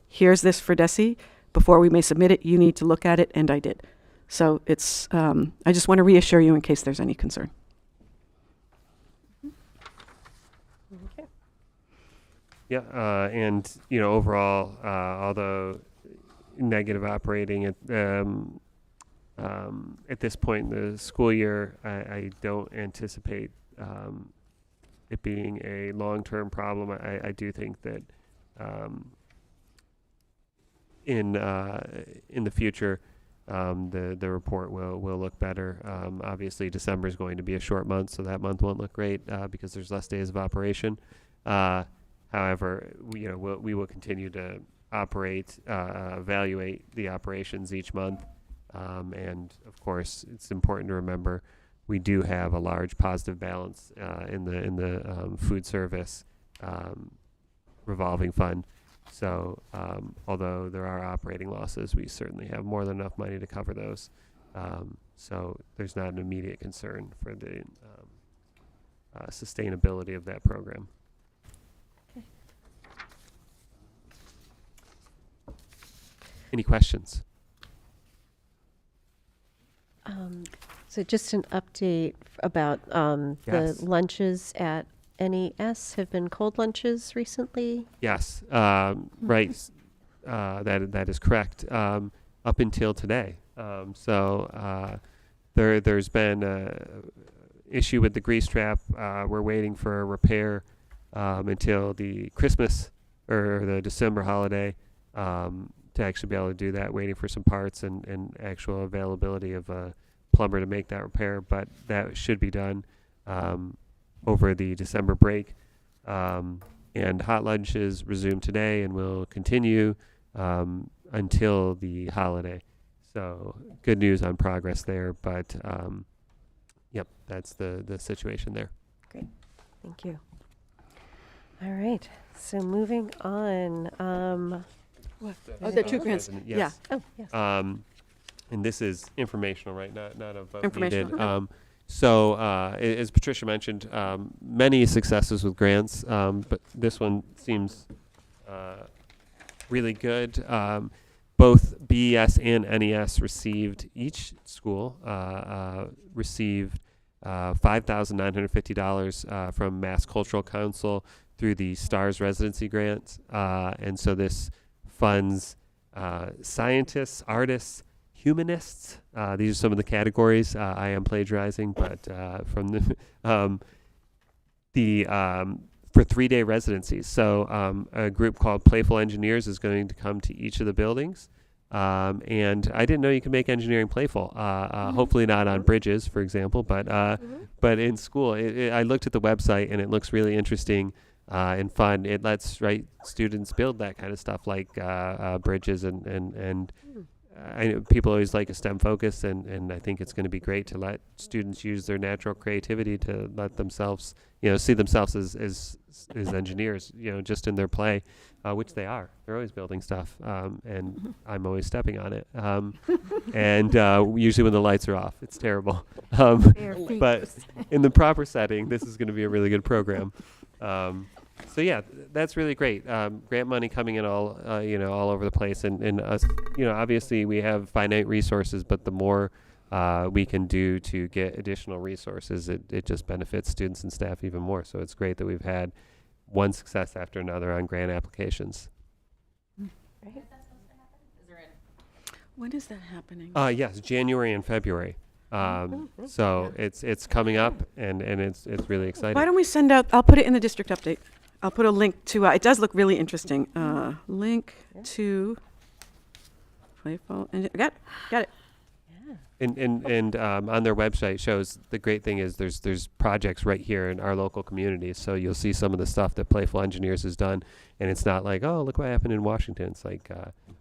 "Here's this for DESE. Before we may submit it, you need to look at it," and I did. So it's I just want to reassure you in case there's any concern. Okay. Yeah, and overall, although negative operating at this point in the school year, I don't anticipate it being a long-term problem. I do think that in the future, the report will look better. Obviously, December is going to be a short month, so that month won't look great because there's less days of operation. However, we will continue to operate, evaluate the operations each month, and of course, it's important to remember we do have a large positive balance in the food service revolving fund. So although there are operating losses, we certainly have more than enough money to cover those. So there's not an immediate concern for the sustainability of that program. Okay. Any questions? So just an update about Yes. the lunches at NES have been cold lunches recently. Yes, right. That is correct. Up until today, there's been an issue with the grease trap. We're waiting for a repair until the Christmas or the December holiday to actually be able to do that. Waiting for some parts and actual availability of a plumber to make that repair, but that should be done over the December break. And hot lunches resume today and will continue until the holiday. So good news on progress there, but yep, that's the situation there. Great, thank you. All right, so moving on. Oh, the two grants. Yes. Yeah. Oh, yes. And this is informational, right? Not a vote Informational, needed. okay. As Patricia mentioned, many successes with grants, but this one seems really good. Both BES and NES received, each school received $5,950 from Mass Cultural Council through the STARS residency grant. And so this funds scientists, artists, humanists. These are some of the categories. I am plagiarizing, but from the for 3-day residencies. So a group called Playful Engineers is going to come to each of the buildings. And I didn't know you could make engineering playful. Hopefully not on bridges, for example, but in school. I looked at the website and it looks really interesting and fun. It lets students build that kind of stuff like bridges and I know people always like a STEM focus, and I think it's going to be great to let students use their natural creativity to let themselves, see themselves as engineers, just in their play, which they are. They're always building stuff, and I'm always stepping on it. And usually when the lights are off, it's terrible. But in the proper setting, this is going to be a really good program. So yeah, that's really great. Grant money coming in all over the place, and us, obviously we have finite resources, but the more we can do to get additional resources, it just benefits students and staff even more. So it's great that we've had one success after another on grant applications. When is that happening? Yes, January and February. So it's coming up, and it's really exciting. Why don't we send out, I'll put it in the district update. I'll put a link to, it does look really interesting. Link to Playful, got it. And on their website shows the great thing is there's projects right here in our local communities. So you'll see some of the stuff that Playful Engineers has done, and it's not like, oh, look what happened in Washington. It's like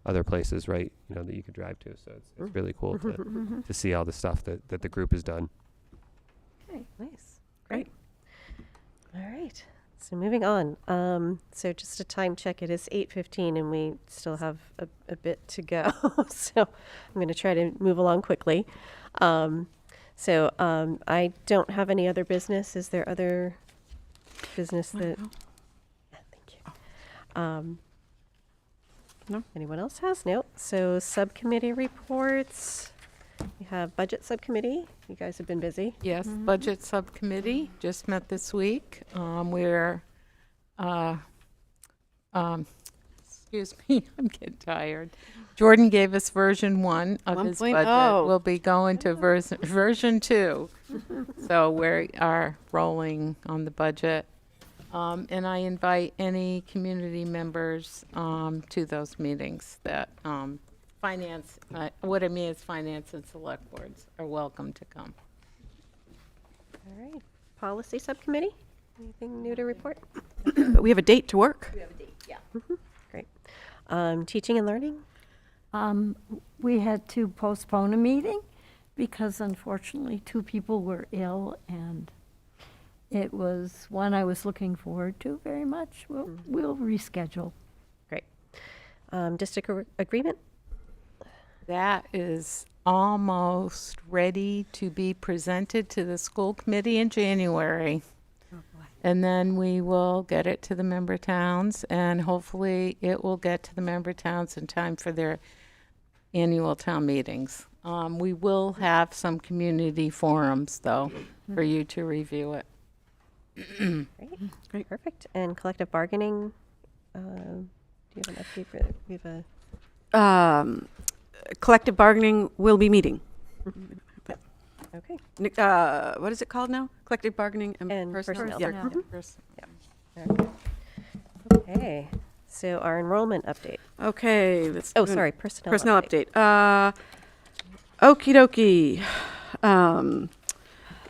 other places, right? That you could drive to. So it's really cool to see all the stuff that the group has done. Okay, nice, great. All right. So moving on. So just a time check. It is 8:15, and we still have a bit to go. So I'm going to try to move along quickly. I don't have any other business. Is there other business that? Yeah, thank you. No. Anyone else has? No. So subcommittee reports. We have budget subcommittee. You guys have been busy. Yes, budget subcommittee just met this week. We're, excuse me, I'm getting tired. Jordan gave us version 1 of his budget. We'll be going to version 2. So we are rolling on the budget. And I invite any community members to those meetings that finance, what I mean is finance and select boards are welcome to come. All right. Policy subcommittee. Anything new to report? But we have a date to work. We have a date, yeah. Great. Teaching and learning? We had to postpone a meeting because unfortunately 2 people were ill, and it was one I was looking forward to very much. We'll reschedule. Great. District agreement? That is almost ready to be presented to the school committee in January. Oh, boy. And then we will get it to the member towns, and hopefully it will get to the member towns in time for their annual town meetings. We will have some community forums, though, for you to review it. Great. Perfect. And collective bargaining? Do you have an update for we have a Collective bargaining will be meeting. Okay. What is it called now? Collective bargaining and personnel. Yeah. Okay. Okay. So our enrollment update. Okay. Sorry, personnel update. Okie dokie.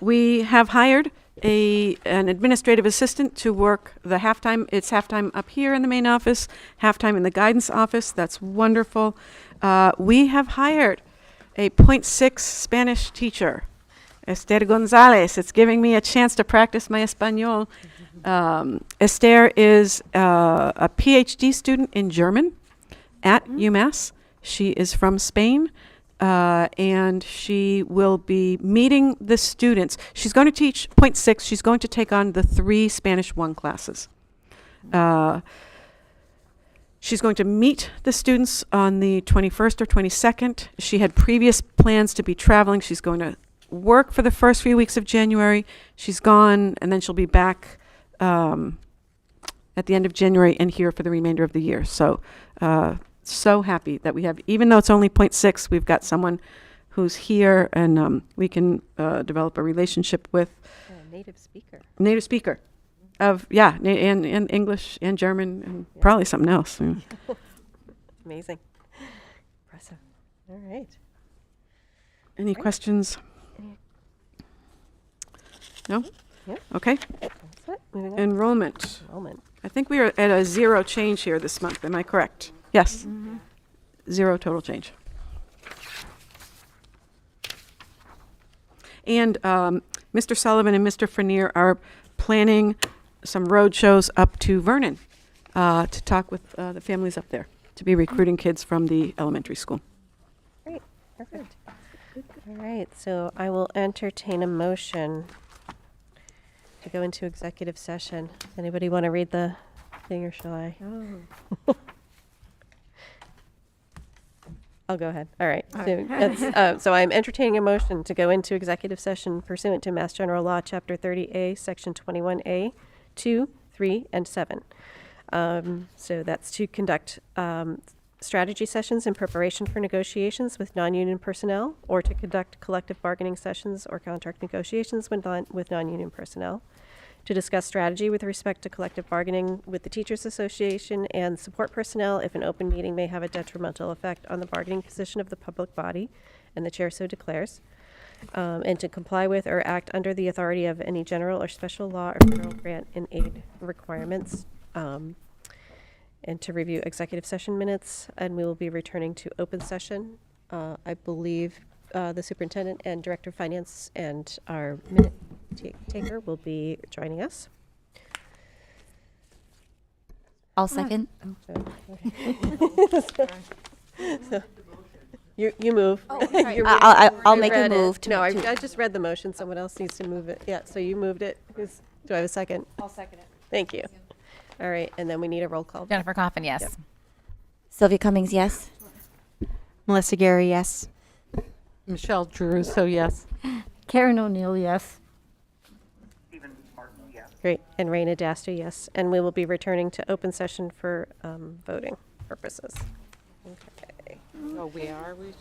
We have hired an administrative assistant to work the halftime. It's halftime up here in the main office, halftime in the guidance office. That's wonderful. We have hired a 0.6 Spanish teacher, Esther Gonzalez. It's giving me a chance to practice my Espanol. Esther is a PhD student in German, at UMass. She is from Spain, and she will be meeting the students. She's going to teach point 6. She's going to take on the 3 Spanish 1 classes. She's going to meet the students on the 21st or 22nd. She had previous plans to be traveling. She's going to work for the first few weeks of January. She's gone, and then she'll be back at the end of January and here for the remainder of the year. So, so happy that we have, even though it's only 0.6, we've got someone who's here and we can develop a relationship with. A native speaker. Native speaker of, and English and German and probably something else. Yeah. Amazing. Impressive. All right. Any questions? No? Yep. Okay. That's it. Moving on. Enrollment. Enrollment. I think we are at a 0 change here this month. Am I correct? Yes. 0 total change. And Mr. Sullivan and Mr. Frenier are planning some road shows up to Vernon to talk with the families up there, to be recruiting kids from the elementary school. Great. Perfect. All right. So I will entertain a motion to go into executive session. Anybody want to read the thing, or shall I? I'll go ahead. All right. So I'm entertaining a motion to go into executive session pursuant to Mass General Law, Chapter 30A, Section 21A, 2, 3, and 7. So that's to conduct strategy sessions in preparation for negotiations with non-union personnel, or to conduct collective bargaining sessions or contract negotiations with non-union personnel, to discuss strategy with respect to collective bargaining with the Teachers Association and support personnel if an open meeting may have a detrimental effect on the bargaining position of the public body, and the chair so declares, and to comply with or act under the authority of any general or special law or federal grant and aid requirements, and to review executive session minutes. And we will be returning to open session. I believe the superintendent and director of finance and our minute taker will be joining us. I'll second. So, you move. Oh, sorry. I'll make a read it. move to- No, I to- just read the motion. Someone else needs to move it. Yeah, so you moved it. Do I have a second? I'll second it. Thank you. All right, and then we need a roll call. Jennifer Coffin, yes. Yep. Sylvia Cummings, yes. Melissa Gary, yes. Michelle Druso, yes. Karen O'Neill, yes. Great. And Raina Daster, yes. And we will be returning to open session for voting purposes. Okay. Oh, we are returning?